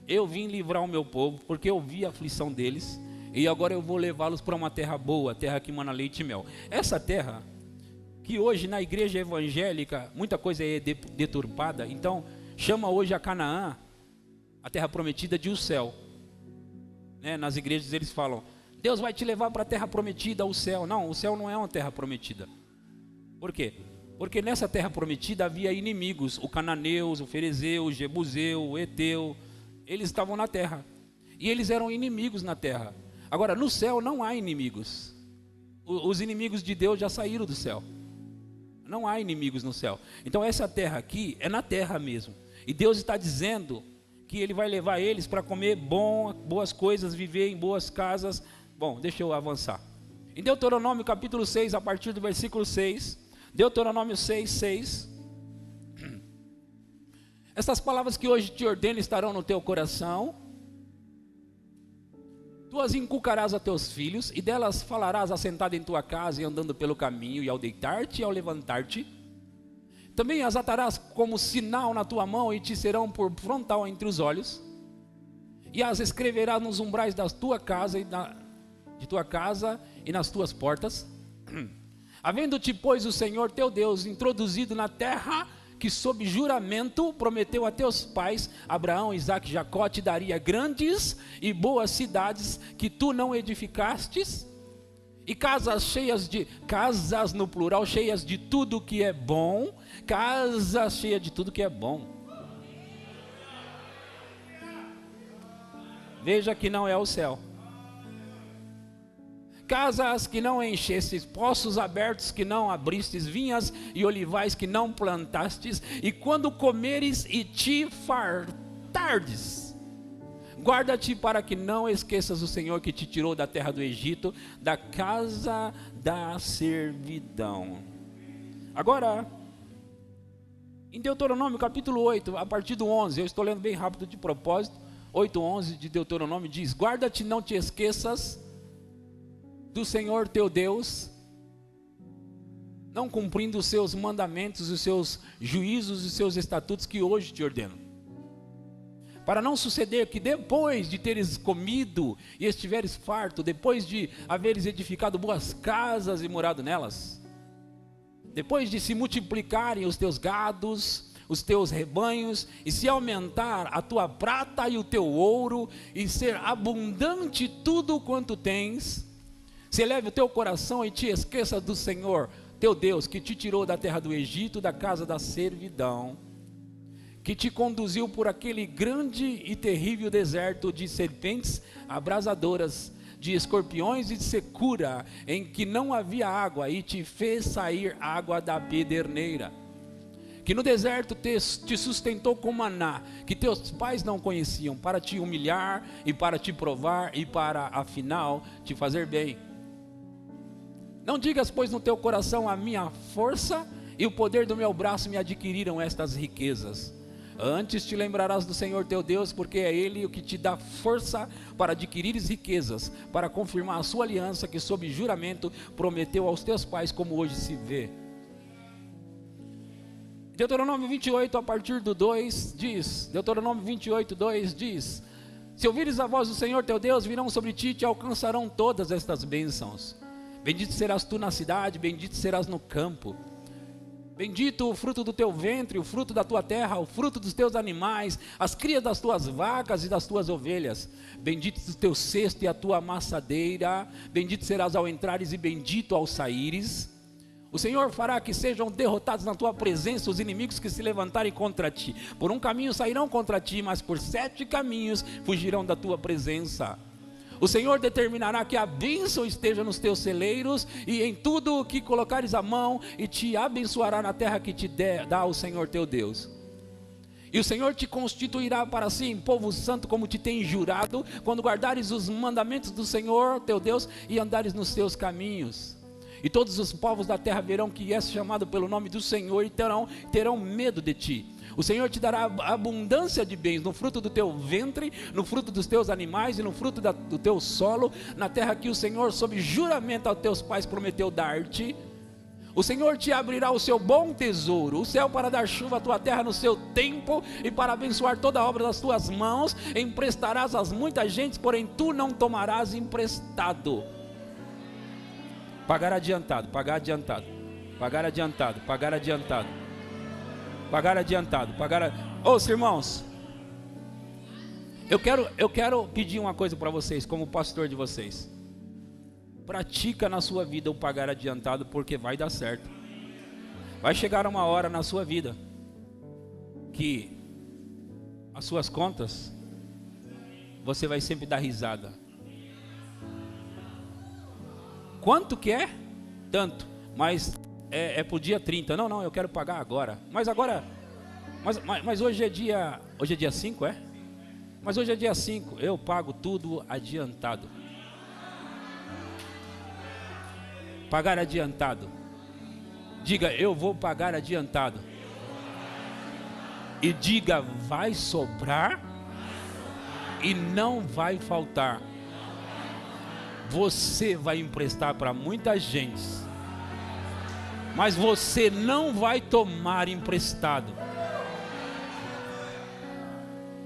eu vim livrar o meu povo, porque eu vi a aflição deles, e agora eu vou levá-los para uma terra boa, terra que mana leite e mel. Essa terra, que hoje na igreja evangélica muita coisa é deturpada, então chama hoje a Canaã, a terra prometida, de o céu, né? Nas igrejas eles falam: Deus vai te levar para a terra prometida, o céu. Não, o céu não é uma terra prometida. Por quê? Porque nessa terra prometida havia inimigos, o cananeus, o ferezeu, o jebuseu, o eteu. Eles estavam na terra e eles eram inimigos na terra. Agora no céu não há inimigos. Os inimigos de Deus já saíram do céu. Não há inimigos no céu. Então essa terra aqui é na terra mesmo. E Deus está dizendo que Ele vai levar eles para comer boas coisas, viver em boas casas. Bom, deixa eu avançar. Em Deuteronômio capítulo 6, a partir do versículo 6. Deuteronômio 6, 6. Essas palavras que hoje te ordeno estarão no teu coração. Tu as inculcarás a teus filhos, e delas falarás assentado em tua casa e andando pelo caminho, e ao deitar-te e ao levantar-te. Também as atarás como sinal na tua mão, e te serão por frontal entre os olhos. E as escreverás nos umbrais da tua casa e nas tuas portas. Havendo-te, pois, o Senhor teu Deus introduzido na terra que sob juramento prometeu a teus pais, Abraão, Isaque e Jacó, te daria grandes e boas cidades que tu não edificastes, e casas no plural, cheias de tudo que é bom, casas cheias de tudo que é bom. Veja que não é o céu. casas que não enchestes, poços abertos que não abristes, vinhas e olivais que não plantastes, e quando comeres e te fartardes, guarda-te para que não esqueças o Senhor que te tirou da terra do Egito, da casa da servidão. Agora, em Deuteronômio capítulo 8, a partir do 11, eu estou lendo bem rápido de propósito, 8:11 de Deuteronômio diz: guarda-te, não te esqueças do Senhor teu Deus, não cumprindo os seus mandamentos, os seus juízos e os seus estatutos que hoje te ordeno. Para não suceder que depois de teres comido e estiveres farto, depois de haveres edificado boas casas e morado nelas, depois de se multiplicarem os teus gados, os teus rebanhos, e se aumentar a tua prata e o teu ouro, e ser abundante tudo quanto tens, se eleve o teu coração e te esqueça do Senhor teu Deus, que te tirou da terra do Egito, da casa da servidão, que te conduziu por aquele grande e terrível deserto de serpentes abrasadoras, de escorpiões e de secura, em que não havia água, e te fez sair água da pederneira, que no deserto te sustentou com maná, que teus pais não conheciam, para te humilhar e para te provar e para afinal te fazer bem. Não digas, pois, no teu coração: a minha força e o poder do meu braço me adquiriram estas riquezas. Antes te lembrarás do Senhor teu Deus, porque é Ele o que te dá força para adquirires riquezas, para confirmar a sua aliança que sob juramento prometeu aos teus pais, como hoje se vê. Deuteronômio 28, a partir do 2 diz, Deuteronômio 28, 2 diz: se ouvires a voz do Senhor teu Deus, virão sobre ti e te alcançarão todas estas bênçãos. Bendito serás tu na cidade, bendito serás no campo. Bendito o fruto do teu ventre, o fruto da tua terra, o fruto dos teus animais, as crias das tuas vacas e das tuas ovelhas. Bendito o teu cesto e a tua amassadeira. Bendito serás ao entrares e bendito ao saíres. O Senhor fará que sejam derrotados na tua presença os inimigos que se levantarem contra ti. Por um caminho sairão contra ti, mas por 7 caminhos fugirão da tua presença. O Senhor determinará que a bênção esteja nos teus celeiros e em tudo o que colocares a mão, e te abençoará na terra que te dá o Senhor teu Deus. E o Senhor te constituirá para si em povo santo, como te tem jurado, quando guardares os mandamentos do Senhor teu Deus e andares nos seus caminhos. E todos os povos da terra verão que és chamado pelo nome do Senhor e terão medo de ti. O Senhor te dará abundância de bens no fruto do teu ventre, no fruto dos teus animais e no fruto do teu solo, na terra que o Senhor, sob juramento aos teus pais, prometeu dar-te. O Senhor te abrirá o seu bom tesouro, o céu para dar chuva à tua terra no seu tempo, e para abençoar toda a obra das tuas mãos. Emprestarás às muitas gentes, porém tu não tomarás emprestado. Pagar adiantado, pagar adiantado, pagar adiantado, pagar adiantado, pagar adiantado, Os irmãos, eu quero pedir uma coisa para vocês, como pastor de vocês. Pratica na sua vida o pagar adiantado, porque vai dar certo. Vai chegar uma hora na sua vida que as suas contas, você vai sempre dar risada. Quanto que é? Tanto. Mas é pro dia 30. Não, eu quero pagar agora. Mas agora... Mas hoje é dia 5, é? Mas hoje é dia 5. Eu pago tudo adiantado. Pagar adiantado. Diga, eu vou pagar adiantado. E diga, vai sobrar e não vai faltar. Você vai emprestar para muita gente, mas você não vai tomar emprestado.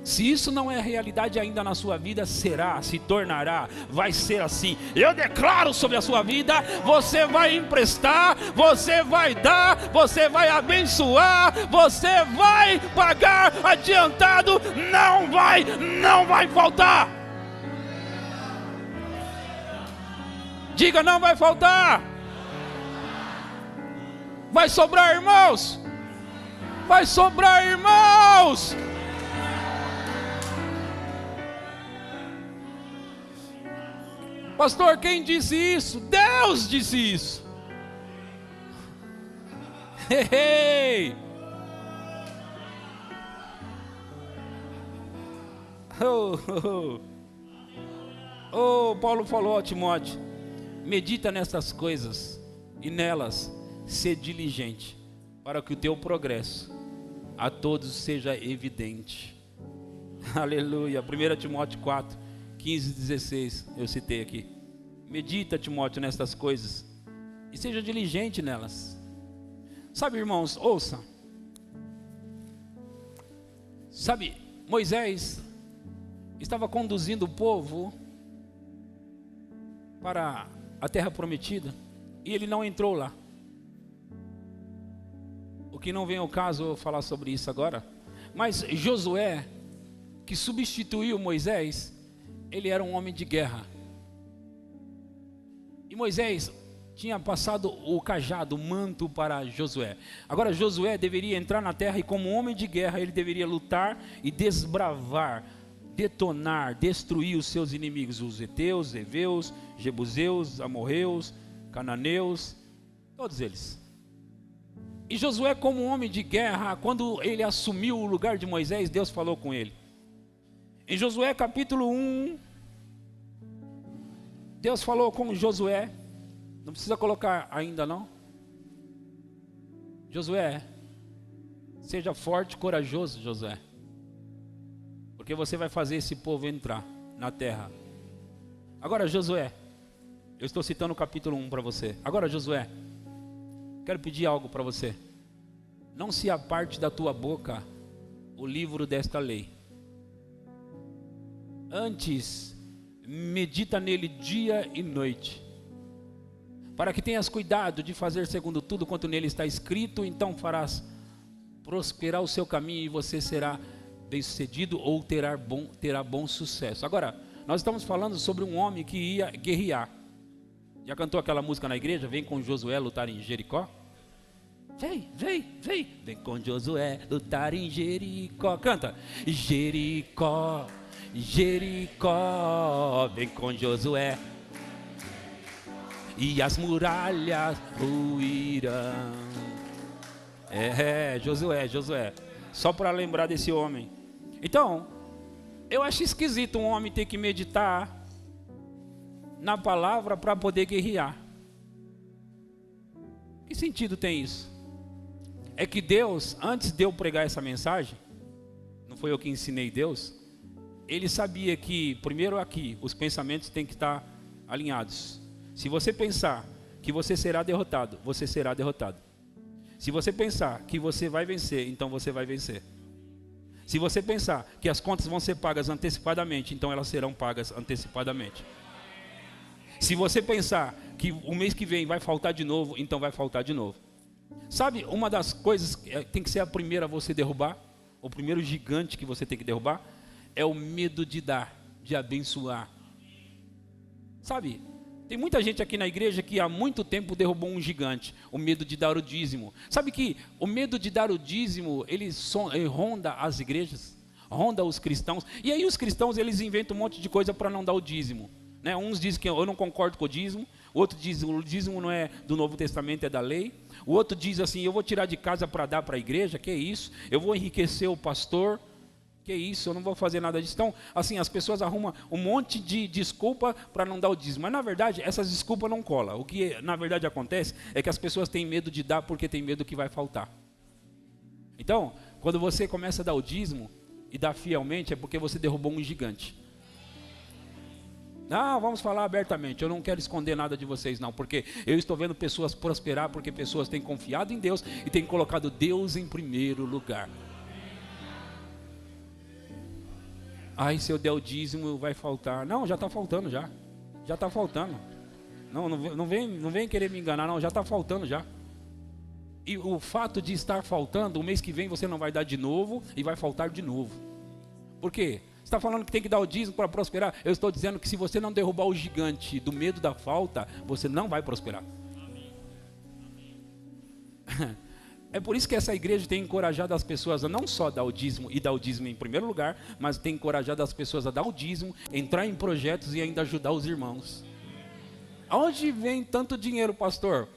Se isso não é realidade ainda na sua vida, será, se tornará, vai ser assim. Eu declaro sobre a sua vida: você vai emprestar, você vai dar, você vai abençoar, você vai pagar adiantado, não vai faltar. Diga, não vai faltar. Vai sobrar, irmãos. Vai sobrar, irmãos. Pastor, quem disse isso? Deus disse isso. Hey! Paulo falou a Timóteo: medita nessas coisas e nelas ser diligente, para que o teu progresso a todos seja evidente. Aleluia. 1 Timóteo 4, 15 e 16, eu citei aqui. Medita, Timóteo, nessas coisas e seja diligente nelas. Sabe, irmãos, ouça. Sabe, Moisés estava conduzindo o povo para a terra prometida e ele não entrou lá. O que não vem ao caso eu falar sobre isso agora. Mas Josué, que substituiu Moisés, ele era um homem de guerra. E Moisés tinha passado o cajado, o manto para Josué. Agora Josué deveria entrar na terra e como homem de guerra ele deveria lutar e desbravar, detonar, destruir os seus inimigos, os heteus, heveus, jebuseus, amorreus, cananeus, todos eles. E Josué, como homem de guerra, quando ele assumiu o lugar de Moisés, Deus falou com ele. Em Josué capítulo 1, Deus falou com Josué. Não precisa colocar ainda não. Josué, seja forte e corajoso, Josué, porque você vai fazer esse povo entrar na terra. Agora Josué, eu estou citando o capítulo 1 para você. Agora Josué, quero pedir algo para você. Não se aparte da tua boca o livro desta lei. Antes, medita nele dia e noite, para que tenhas cuidado de fazer segundo tudo quanto nele está escrito, então farás prosperar o seu caminho e você será bem-sucedido ou terá bom sucesso. Agora, nós estamos falando sobre um homem que ia guerrear. Já cantou aquela música na igreja? Vem com Josué lutar em Jericó. Vem com Josué lutar em Jericó. Canta. Jericó, Jericó, vem com Josué e as muralhas ruirão. Josué, só para lembrar desse homem. Então, eu acho esquisito um homem ter que meditar na palavra para poder guerrear. Que sentido tem isso? É que Deus, antes de eu pregar essa mensagem, não foi eu que ensinei Deus, Ele sabia que, primeiro aqui, os pensamentos têm que estar alinhados. Se você pensar que você será derrotado, você será derrotado. Se você pensar que você vai vencer, então você vai vencer. Se você pensar que as contas vão ser pagas antecipadamente, então elas serão pagas antecipadamente. Se você pensar que o mês que vem vai faltar de novo, então vai faltar de novo. Sabe, uma das coisas que tem que ser a primeira a você derrubar, o primeiro gigante que você tem que derrubar, é o medo de dar, de abençoar. Sabe, tem muita gente aqui na igreja que há muito tempo derrubou um gigante, o medo de dar o dízimo. Sabe que o medo de dar o dízimo, ele ronda as igrejas, ronda os cristãos. E aí os cristãos, eles inventam um monte de coisa para não dar o dízimo. Né? Uns dizem que eu não concordo com o dízimo, o outro diz que o dízimo não é do Novo Testamento, é da lei. O outro diz assim, eu vou tirar de casa para dar para a igreja, que é isso? Eu vou enriquecer o pastor, que isso, eu não vou fazer nada disso. Então, assim, as pessoas arrumam um monte de desculpa para não dar o dízimo. Mas, na verdade, essas desculpas não colam. O que, na verdade, acontece é que as pessoas têm medo de dar porque têm medo que vai faltar. Então, quando você começa a dar o dízimo e dá fielmente, é porque você derrubou um gigante. Não, vamos falar abertamente, eu não quero esconder nada de vocês não, porque eu estou vendo pessoas prosperar, porque pessoas têm confiado em Deus e têm colocado Deus em primeiro lugar. Ai, se eu der o dízimo vai faltar. Não, já está faltando já. Já está faltando. Não vem querer me enganar não, já está faltando já. E o fato de estar faltando, o mês que vem você não vai dar de novo e vai faltar de novo. Por quê? Você está falando que tem que dar o dízimo para prosperar. Eu estou dizendo que se você não derrubar o gigante do medo da falta, você não vai prosperar. É por isso que essa igreja tem encorajado as pessoas a não só dar o dízimo e dar o dízimo em primeiro lugar, mas tem encorajado as pessoas a dar o dízimo, entrar em projetos e ainda ajudar os irmãos. Aonde vem tanto dinheiro, pastor?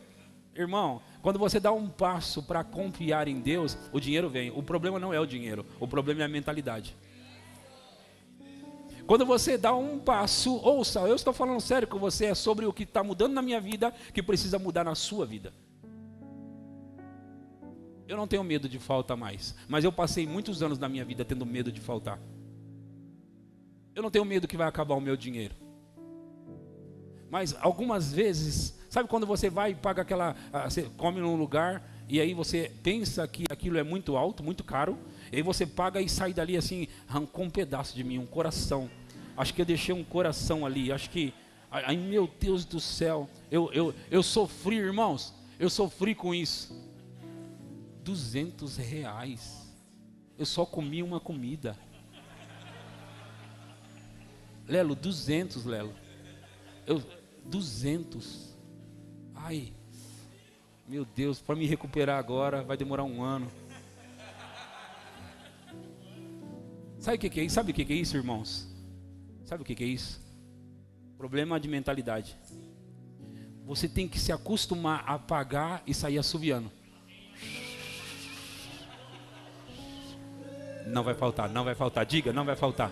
Irmão, quando você dá um passo para confiar em Deus, o dinheiro vem. O problema não é o dinheiro, o problema é a mentalidade. Quando você dá um passo, ouça, eu estou falando sério com você, é sobre o que está mudando na minha vida, que precisa mudar na sua vida. Eu não tenho medo de faltar mais, mas eu passei muitos anos na minha vida tendo medo de faltar. Eu não tenho medo que vai acabar o meu dinheiro. Mas algumas vezes, sabe quando você vai e paga você come num lugar e aí você pensa que aquilo é muito alto, muito caro, e aí você paga e sai dali assim, arrancou um pedaço de mim, um coração. Acho que eu deixei um coração ali, acho que, ai meu Deus do céu, eu sofri, irmãos, eu sofri com isso. R$200, eu só comi uma comida. Lelo, 200, Lelo. 200. Ai, meu Deus, para me recuperar agora vai demorar um ano. Sabe o que é isso? Sabe o que é isso, irmãos? Sabe o que é isso? Problema de mentalidade. Você tem que se acostumar a pagar e sair assoviando. Não vai faltar, não vai faltar. Diga, não vai faltar.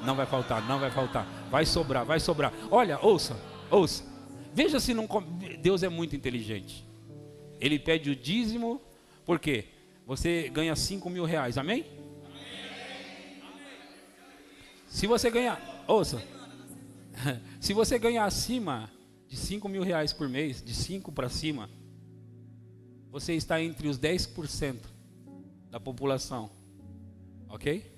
Não vai faltar, não vai faltar. Vai sobrar, vai sobrar. Olha, ouça. Veja se não... Deus é muito inteligente. Ele pede o dízimo, por quê? Você ganha R$5.000, amém? Se você ganhar... Ouça. Se você ganhar acima de R$5.000 por mês, de 5 para cima, você está entre os 10% da população. Ok?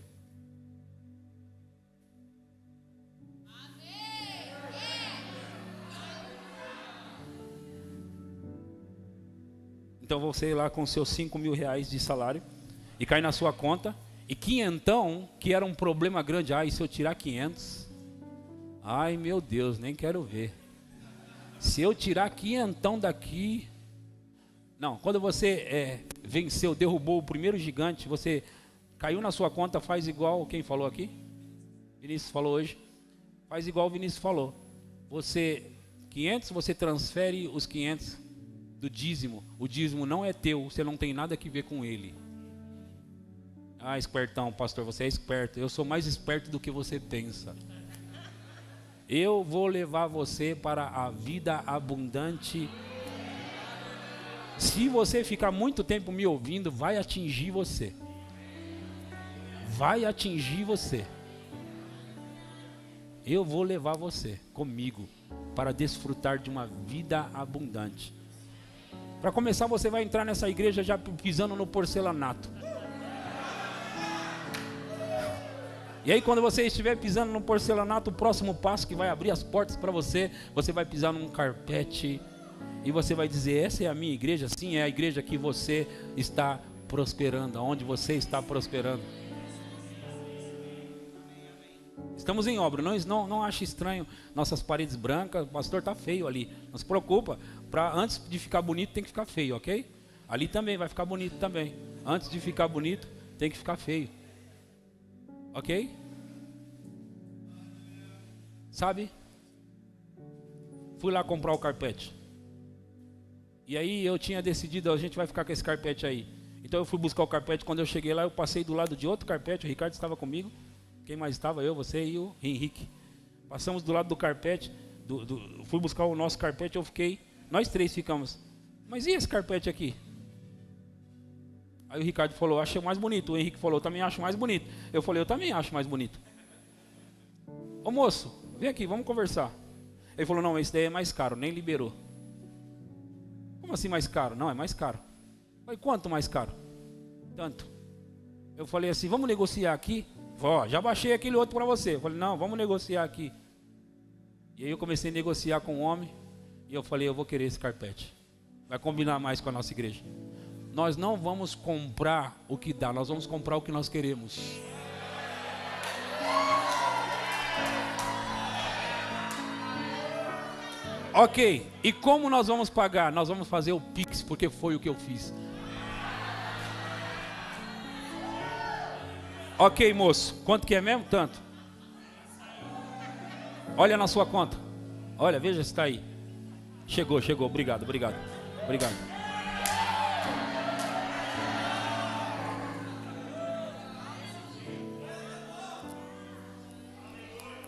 Então você lá com seus R$5.000 de salário e cai na sua conta e quinhentão, que era um problema grande. Ai, se eu tirar 500, ai meu Deus, nem quero ver. Se eu tirar quinhentão daqui, não. Quando você venceu, derrubou o primeiro gigante, você caiu na sua conta, faz igual quem falou aqui. Vinícius falou hoje. Faz igual o Vinícius falou. Você 500, você transfere os 500 do dízimo. O dízimo não é teu, você não tem nada que ver com ele. Ah, espertão, pastor, você é esperto. Eu sou mais esperto do que você pensa. Eu vou levar você para a vida abundante. Se você ficar muito tempo me ouvindo, vai atingir você. Vai atingir você. Eu vou levar você comigo para desfrutar de uma vida abundante. Para começar, você vai entrar nessa igreja já pisando no porcelanato. E aí quando você estiver pisando no porcelanato, o próximo passo que vai abrir as portas para você, você vai pisar num carpete e você vai dizer, essa é a minha igreja? Sim, é a igreja que você está prosperando, onde você está prosperando. Estamos em obra, não ache estranho nossas paredes brancas, o pastor está feio ali, não se preocupa, antes de ficar bonito tem que ficar feio, ok? Ali também vai ficar bonito também, antes de ficar bonito tem que ficar feio, ok? Sabe? Fui lá comprar o carpete, e aí eu tinha decidido, a gente vai ficar com esse carpete aí, então eu fui buscar o carpete, quando eu cheguei lá eu passei do lado de outro carpete, o Ricardo estava comigo. Quem mais estava? Eu, você e o Henrique. Passamos do lado do carpete, fui buscar o nosso carpete, eu fiquei, nós três ficamos. Mas e esse carpete aqui? Aí o Ricardo falou, achei mais bonito. O Henrique falou, também acho mais bonito. Eu falei, eu também acho mais bonito. Ô moço, vem aqui, vamos conversar. Ele falou, não, esse daí é mais caro, nem liberou. Como assim mais caro? Não, é mais caro. Eu falei, quanto mais caro? Tanto. Eu falei assim, vamos negociar aqui? Ó, já baixei aquele outro para você. Eu falei, não, vamos negociar aqui. E aí eu comecei a negociar com o homem. E eu falei, eu vou querer esse carpete. Vai combinar mais com a nossa igreja. Nós não vamos comprar o que dá, nós vamos comprar o que nós queremos. Ok, e como nós vamos pagar? Nós vamos fazer o Pix, porque foi o que eu fiz. Ok, moço, quanto que é mesmo? Tanto. Olha na sua conta. Olha, veja se está aí. Chegou. Obrigado.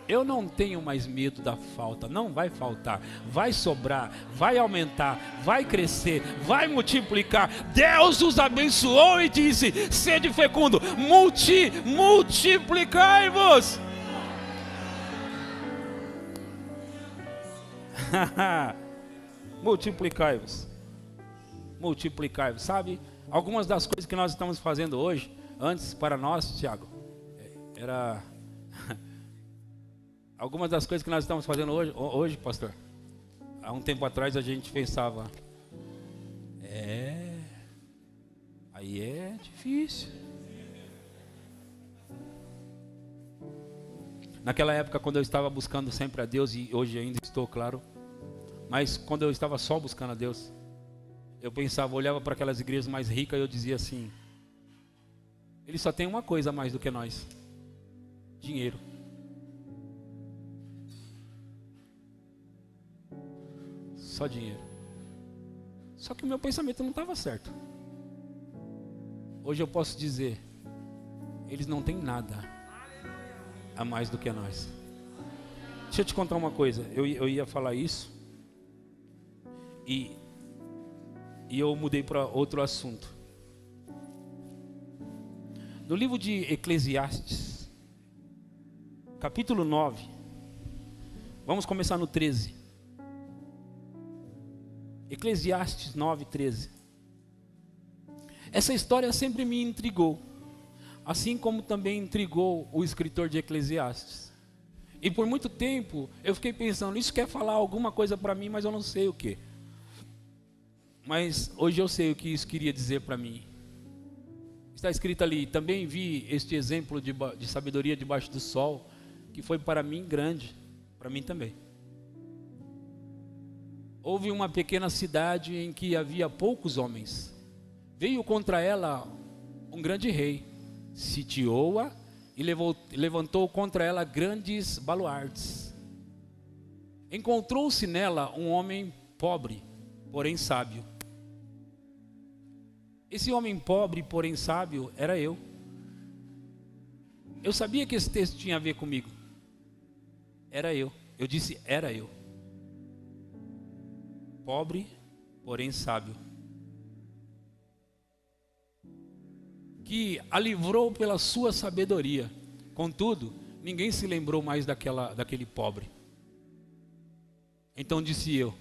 Eu não tenho mais medo da falta, não vai faltar, vai sobrar, vai aumentar, vai crescer, vai multiplicar. Deus os abençoou e disse: sede fecundo, multiplicai-vos. Multiplicai-vos, sabe? Algumas das coisas que nós estamos fazendo hoje, antes para nós, Tiago, era... Algumas das coisas que nós estamos fazendo hoje, pastor, há um tempo atrás a gente pensava, aí é difícil. Naquela época, quando eu estava buscando sempre a Deus, e hoje ainda estou, claro, mas quando eu estava só buscando a Deus, eu pensava, olhava para aquelas igrejas mais ricas e eu dizia assim, eles só têm uma coisa a mais do que nós: dinheiro. Só dinheiro. Só que o meu pensamento não estava certo. Hoje eu posso dizer, eles não têm nada a mais do que nós. Deixa eu te contar uma coisa. Eu ia falar isso e eu mudei para outro assunto. No livro de Eclesiastes, capítulo 9, vamos começar no 13. Eclesiastes 9:13. Essa história sempre me intrigou, assim como também intrigou o escritor de Eclesiastes. E por muito tempo eu fiquei pensando, isso quer falar alguma coisa para mim, mas eu não sei o que. Mas hoje eu sei o que isso queria dizer para mim. Está escrito ali: também vi este exemplo de sabedoria debaixo do sol, que foi para mim grande, para mim também. Houve uma pequena cidade em que havia poucos homens. Veio contra ela um grande rei, sitiou-a e levantou contra ela grandes baluartes. Encontrou-se nela um homem pobre, porém sábio. Esse homem pobre, porém sábio, era eu. Eu sabia que esse texto tinha a ver comigo. Era eu. Eu disse, era eu. Pobre, porém sábio, que a livrou pela sua sabedoria. Contudo, ninguém se lembrou mais daquele pobre. Então disse eu,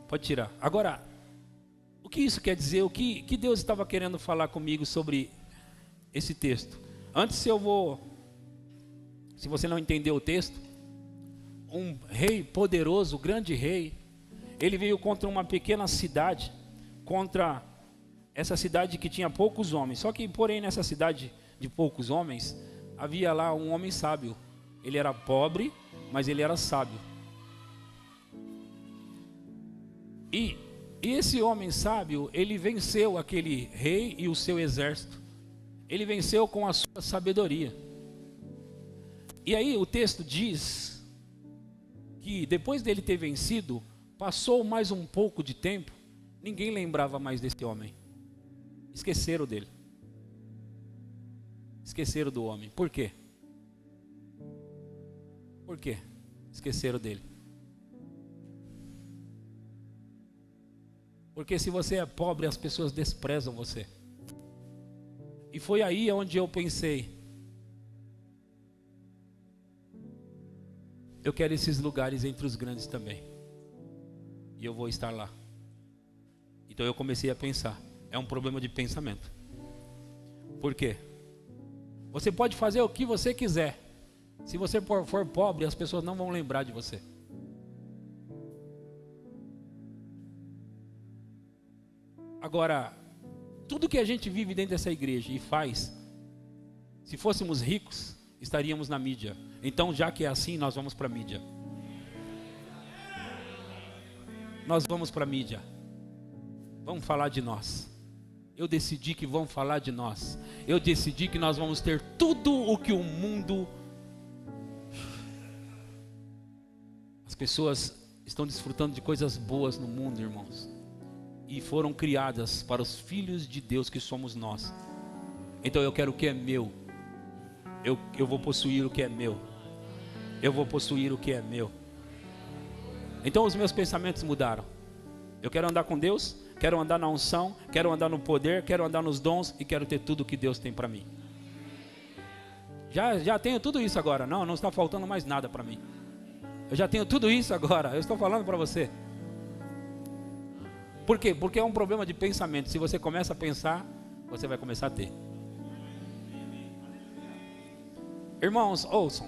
pode tirar. Agora, o que isso quer dizer? O que Deus estava querendo falar comigo sobre esse texto? Antes se você não entendeu o texto, um rei poderoso, grande rei, ele veio contra uma pequena cidade, contra essa cidade que tinha poucos homens. Só que, porém, nessa cidade de poucos homens, havia lá um homem sábio. Ele era pobre, mas ele era sábio. E esse homem sábio, ele venceu aquele rei e o seu exército. Ele venceu com a sua sabedoria. E aí o texto diz que depois dele ter vencido, passou mais um pouco de tempo, ninguém lembrava mais desse homem. Esqueceram dele. Esqueceram do homem. Por quê? Por quê? Esqueceram dele. Porque se você é pobre, as pessoas desprezam você. E foi aí onde eu pensei, eu quero esses lugares entre os grandes também. E eu vou estar lá. Então eu comecei a pensar. É um problema de pensamento. Por quê? Você pode fazer o que você quiser. Se você for pobre, as pessoas não vão lembrar de você. Agora, tudo que a gente vive dentro dessa igreja e faz, se fôssemos ricos, estaríamos na mídia. Então, já que é assim, nós vamos para a mídia. Nós vamos para a mídia. Vamos falar de nós. Eu decidi que vão falar de nós. Eu decidi que nós vamos ter tudo o que o mundo... As pessoas estão desfrutando de coisas boas no mundo, irmãos. E foram criadas para os filhos de Deus que somos nós. Então eu quero o que é meu. Eu vou possuir o que é meu. Eu vou possuir o que é meu. Então os meus pensamentos mudaram. Eu quero andar com Deus, quero andar na unção, quero andar no poder, quero andar nos dons e quero ter tudo o que Deus tem para mim. Já tenho tudo isso agora. Não está faltando mais nada para mim. Eu já tenho tudo isso agora. Eu estou falando para você. Por quê? Porque é um problema de pensamento. Se você começa a pensar, você vai começar a ter. Irmãos, ouçam.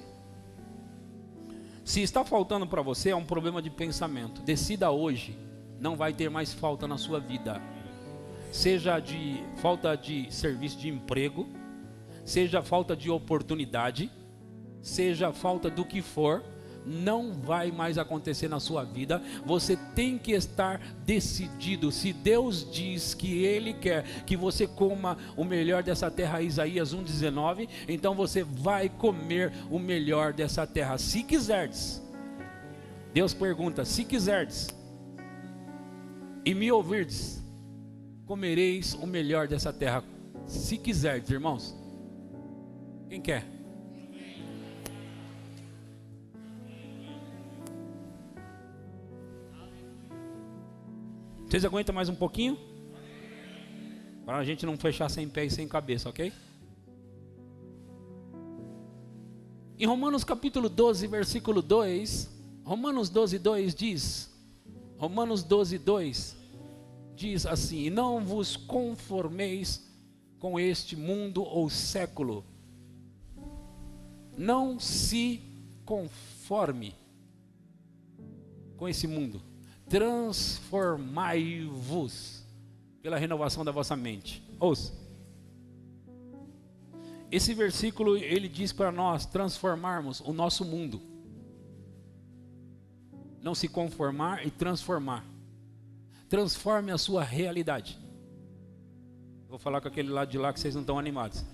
Se está faltando para você, é um problema de pensamento. Decida hoje, não vai ter mais falta na sua vida. Seja de falta de serviço de emprego, seja falta de oportunidade, seja falta do que for, não vai mais acontecer na sua vida. Você tem que estar decidido. Se Deus diz que Ele quer que você coma o melhor dessa terra, Isaías 1,19, então você vai comer o melhor dessa terra, se quiserdes. Deus pergunta: se quiserdes e me ouvirdes, comereis o melhor dessa terra. Se quiserdes, irmãos. Quem quer? Vocês aguentam mais um pouquinho? Para a gente não fechar sem pé e sem cabeça, ok? Em Romanos capítulo 12, versículo 2, Romanos 12, 2 diz, Romanos 12, 2 diz assim: e não vos conformeis com este mundo ou século. Não se conforme com esse mundo. Transformai-vos pela renovação da vossa mente. Ouça. Esse versículo, ele diz para nós transformarmos o nosso mundo. Não se conformar e transformar. Transforme a sua realidade. Vou falar com aquele lado de lá que vocês não estão animados.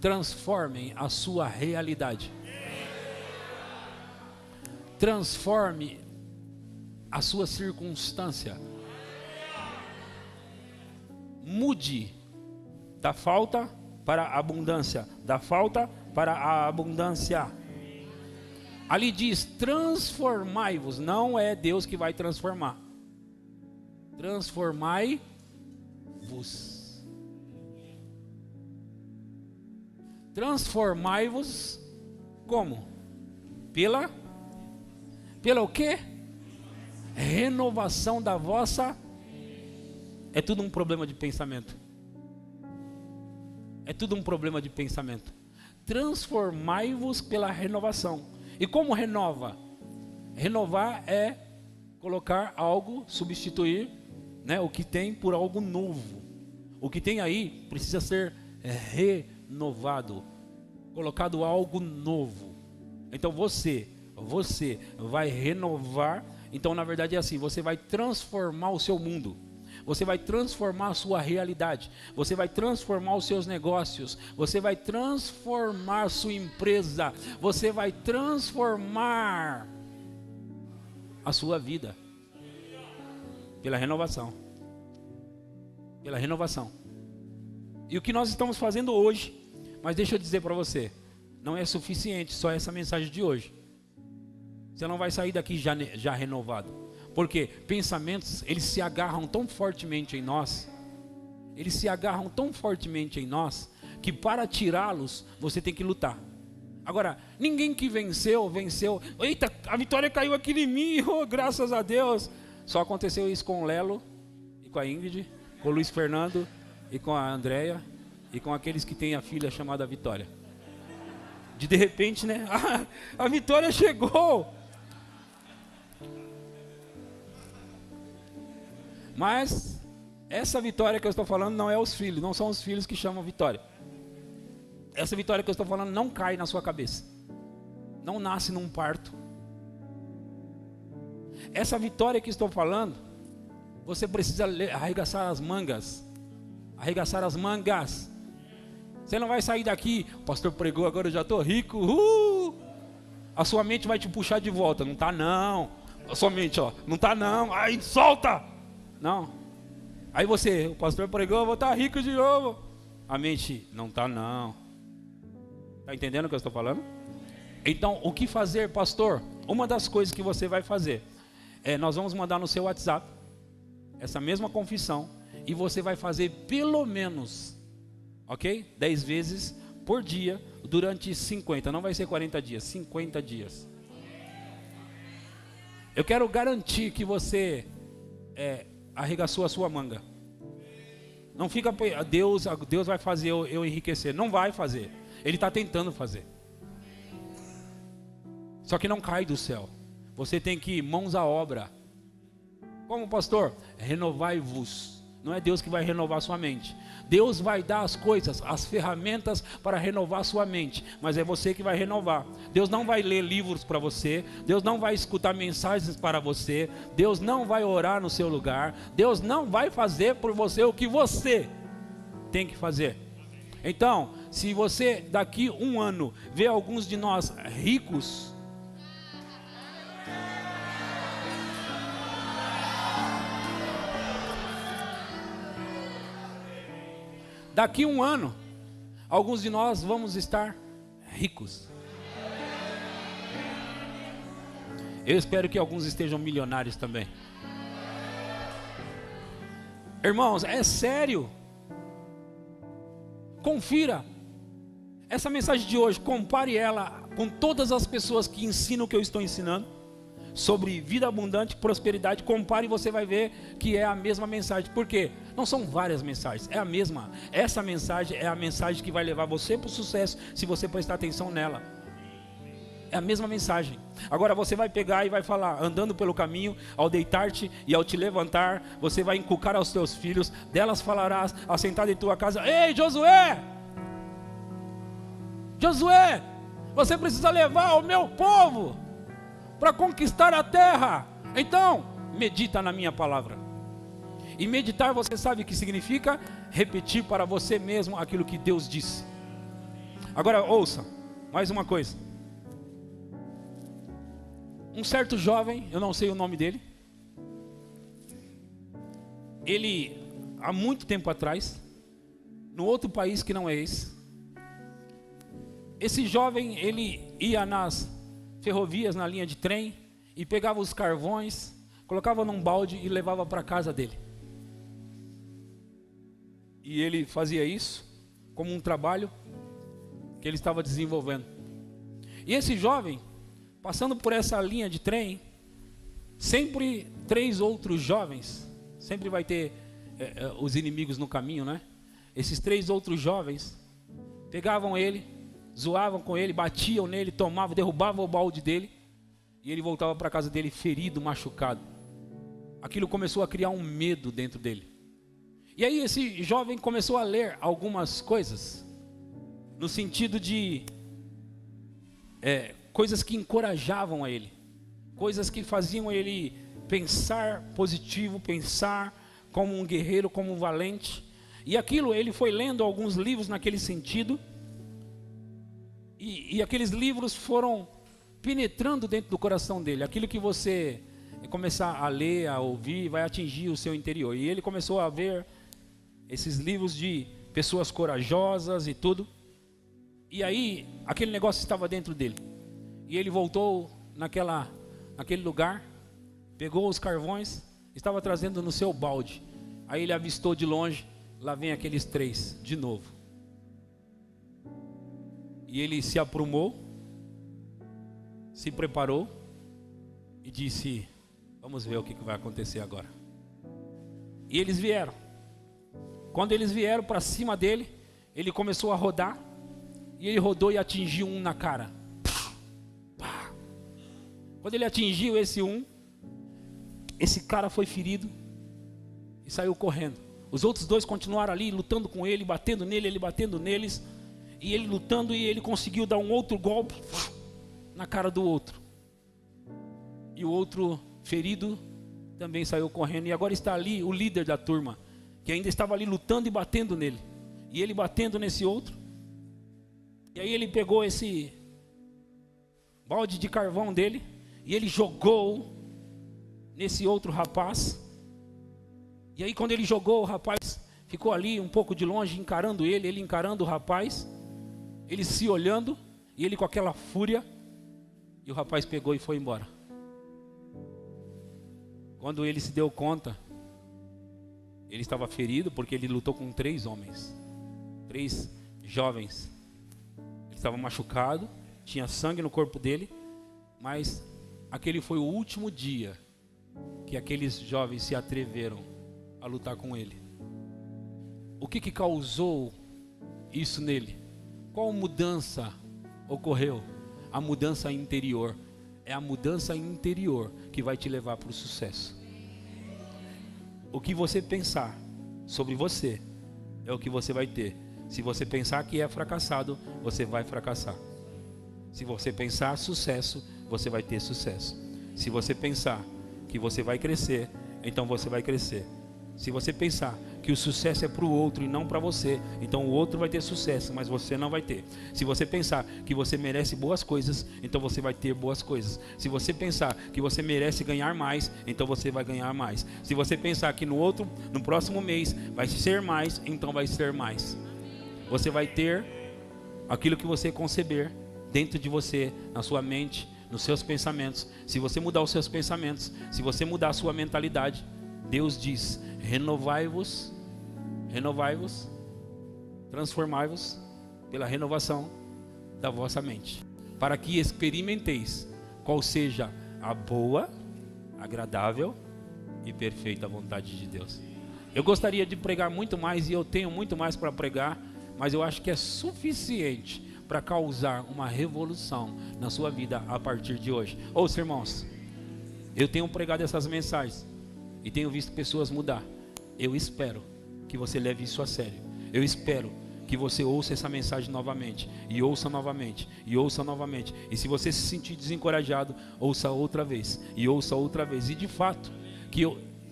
Transformem a sua realidade. Transforme a sua circunstância. Mude da falta para a abundância. Da falta para a abundância. Ali diz: transformai-vos. Não é Deus que vai transformar. Transformai-vos. Transformai-vos como? Pela o quê? Renovação da vossa. É tudo um problema de pensamento. É tudo um problema de pensamento. Transformai-vos pela renovação. E como renova? Renovar é colocar algo, substituir, né, o que tem por algo novo. O que tem aí precisa ser renovado, colocado algo novo. Então você vai renovar. Então na verdade é assim, você vai transformar o seu mundo. Você vai transformar a sua realidade. Você vai transformar os seus negócios. Você vai transformar a sua empresa. Você vai transformar a sua vida. Pela renovação. Pela renovação. E o que nós estamos fazendo hoje, mas deixa eu dizer para você, não é suficiente só essa mensagem de hoje. Você não vai sair daqui já renovado. Porque pensamentos, eles se agarram tão fortemente em nós. Eles se agarram tão fortemente em nós, que para tirá-los, você tem que lutar. Agora, ninguém que venceu. Eita, a vitória caiu aqui em mim, oh, graças a Deus. Só aconteceu isso com o Lelo, e com a Ingrid, com o Luiz Fernando, e com a Andréia, e com aqueles que têm a filha chamada Vitória. De repente, né? A vitória chegou. Mas essa vitória que eu estou falando não é os filhos, não são os filhos que chamam vitória. Essa vitória que eu estou falando não cai na sua cabeça. Não nasce num parto. Essa vitória que estou falando, você precisa arregaçar as mangas. Arregaçar as mangas. Você não vai sair daqui, o pastor pregou, agora eu já estou rico. A sua mente vai te puxar de volta. Não está não. A sua mente, ó, não está não, aí solta. Não. Aí o pastor pregou, eu vou estar rico de novo. A mente, não está não. Está entendendo o que eu estou falando? Então, o que fazer, pastor? Uma das coisas que você vai fazer nós vamos mandar no seu WhatsApp essa mesma confissão e você vai fazer pelo menos, ok? 10 vezes por dia durante 50, não vai ser 40 dias, 50 dias. Eu quero garantir que você arregaçou a sua manga. Não fica, Deus vai fazer eu enriquecer. Não vai fazer. Ele está tentando fazer. Só que não cai do céu. Você tem que ir mãos à obra. Como, pastor? Renovai-vos. Não é Deus que vai renovar sua mente. Deus vai dar as coisas, as ferramentas para renovar sua mente. Mas é você que vai renovar. Deus não vai ler livros para você. Deus não vai escutar mensagens para você. Deus não vai orar no seu lugar. Deus não vai fazer por você o que você tem que fazer. Então, se você daqui um ano vê alguns de nós ricos, daqui um ano, alguns de nós vamos estar ricos. Eu espero que alguns estejam milionários também. Irmãos, é sério. Confira. Essa mensagem de hoje, compare ela com todas as pessoas que ensinam o que eu estou ensinando sobre vida abundante, prosperidade. Compare e você vai ver que é a mesma mensagem. Por quê? Não são várias mensagens, é a mesma. Essa mensagem é a mensagem que vai levar você para o sucesso, se você prestar atenção nela. É a mesma mensagem. Agora você vai pegar e vai falar, andando pelo caminho, ao deitar-te e ao te levantar, você vai inculcar aos teus filhos, delas falarás, assentado em tua casa: ei, Josué! Josué, você precisa levar o meu povo para conquistar a terra. Então, medita na minha palavra. E meditar, você sabe o que significa? Repetir para você mesmo aquilo que Deus disse. Agora ouça, mais uma coisa. Um certo jovem, eu não sei o nome dele, ele, há muito tempo atrás, no outro país que não é esse jovem, ele ia nas ferrovias, na linha de trem, e pegava os carvões, colocava num balde e levava para a casa dele. E ele fazia isso como um trabalho que ele estava desenvolvendo. E esse jovem, passando por essa linha de trem, sempre 3 outros jovens, sempre vai ter os inimigos no caminho, né? Esses 3 outros jovens pegavam ele, zoavam com ele, batiam nele, tomavam, derrubavam o balde dele, e ele voltava para a casa dele ferido, machucado. Aquilo começou a criar um medo dentro dele. E aí esse jovem começou a ler algumas coisas, no sentido de coisas que encorajavam a ele, coisas que faziam ele pensar positivo, pensar como um guerreiro, como um valente. E aquilo, ele foi lendo alguns livros naquele sentido, e aqueles livros foram penetrando dentro do coração dele. Aquilo que você começar a ler, a ouvir, vai atingir o seu interior. E ele começou a ver esses livros de pessoas corajosas e tudo. E aí, aquele negócio estava dentro dele. E ele voltou naquele lugar, pegou os carvões, estava trazendo no seu balde. Aí ele avistou de longe, lá vem aqueles 3 de novo. E ele se aprumou, se preparou e disse: vamos ver o que vai acontecer agora. E eles vieram. Quando eles vieram para cima dele, ele começou a rodar, e ele rodou e atingiu um na cara. Quando ele atingiu esse cara foi ferido e saiu correndo. Os outros 2 continuaram ali lutando com ele, batendo nele, ele batendo neles, e ele lutando, e ele conseguiu dar um outro golpe na cara do outro. E o outro ferido também saiu correndo, e agora está ali o líder da turma, que ainda estava ali lutando e batendo nele, e ele batendo nesse outro. E aí ele pegou esse balde de carvão dele, e ele jogou nesse outro rapaz. E aí quando ele jogou, o rapaz ficou ali um pouco de longe encarando ele encarando o rapaz, ele se olhando, e ele com aquela fúria, e o rapaz pegou e foi embora. Quando ele se deu conta, ele estava ferido porque ele lutou com 3 homens, 3 jovens. Ele estava machucado, tinha sangue no corpo dele, mas aquele foi o último dia que aqueles jovens se atreveram a lutar com ele. O que causou isso nele? Qual mudança ocorreu? A mudança interior. É a mudança interior que vai te levar para o sucesso. O que você pensar sobre você é o que você vai ter. Se você pensar que é fracassado, você vai fracassar. Se você pensar sucesso, você vai ter sucesso. Se você pensar que você vai crescer, então você vai crescer. Se você pensar que o sucesso é para o outro e não para você, então o outro vai ter sucesso, mas você não vai ter. Se você pensar que você merece boas coisas, então você vai ter boas coisas. Se você pensar que você merece ganhar mais, então você vai ganhar mais. Se você pensar que no próximo mês vai ser mais, então vai ser mais. Você vai ter aquilo que você conceber dentro de você, na sua mente, nos seus pensamentos. Se você mudar os seus pensamentos, se você mudar a sua mentalidade, Deus diz: renovai-vos, transformai-vos pela renovação da vossa mente, para que experimenteis qual seja a boa, agradável e perfeita vontade de Deus. Eu gostaria de pregar muito mais, e eu tenho muito mais para pregar, mas eu acho que é suficiente para causar uma revolução na sua vida a partir de hoje. Ouça, irmãos, eu tenho pregado essas mensagens e tenho visto pessoas mudar. Eu espero que você leve isso a sério. Eu espero que você ouça essa mensagem novamente, e ouça novamente, e ouça novamente. E se você se sentir desencorajado, ouça outra vez, e ouça outra vez. E de fato,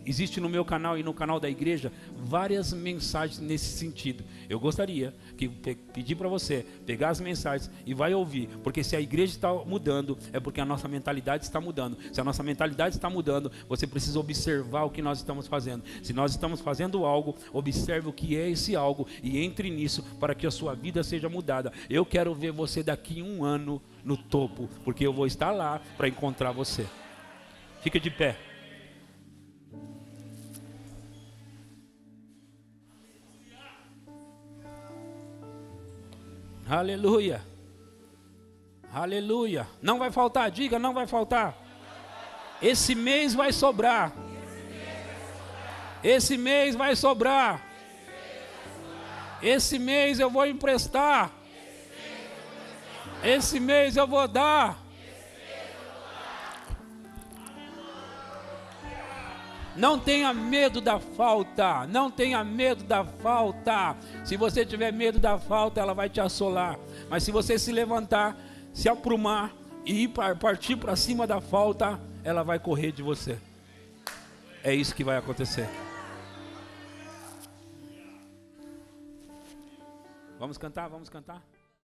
existe no meu canal e no canal da igreja várias mensagens nesse sentido. Eu gostaria que pedir para você pegar as mensagens e vai ouvir, porque se a igreja está mudando, é porque a nossa mentalidade está mudando. Se a nossa mentalidade está mudando, você precisa observar o que nós estamos fazendo. Se nós estamos fazendo algo, observe o que é esse algo e entre nisso para que a sua vida seja mudada. Eu quero ver você daqui 1 ano no topo, porque eu vou estar lá para encontrar você. Fica de pé. Aleluia, aleluia. Não vai faltar, diga, não vai faltar. Esse mês vai sobrar. Esse mês vai sobrar. Esse mês eu vou emprestar. Esse mês eu vou dar. Não tenha medo da falta, não tenha medo da falta. Se você tiver medo da falta, ela vai te assolar. Mas se você se levantar, se aprumar e partir para cima da falta, ela vai correr de você. É isso que vai acontecer. Vamos cantar, vamos cantar.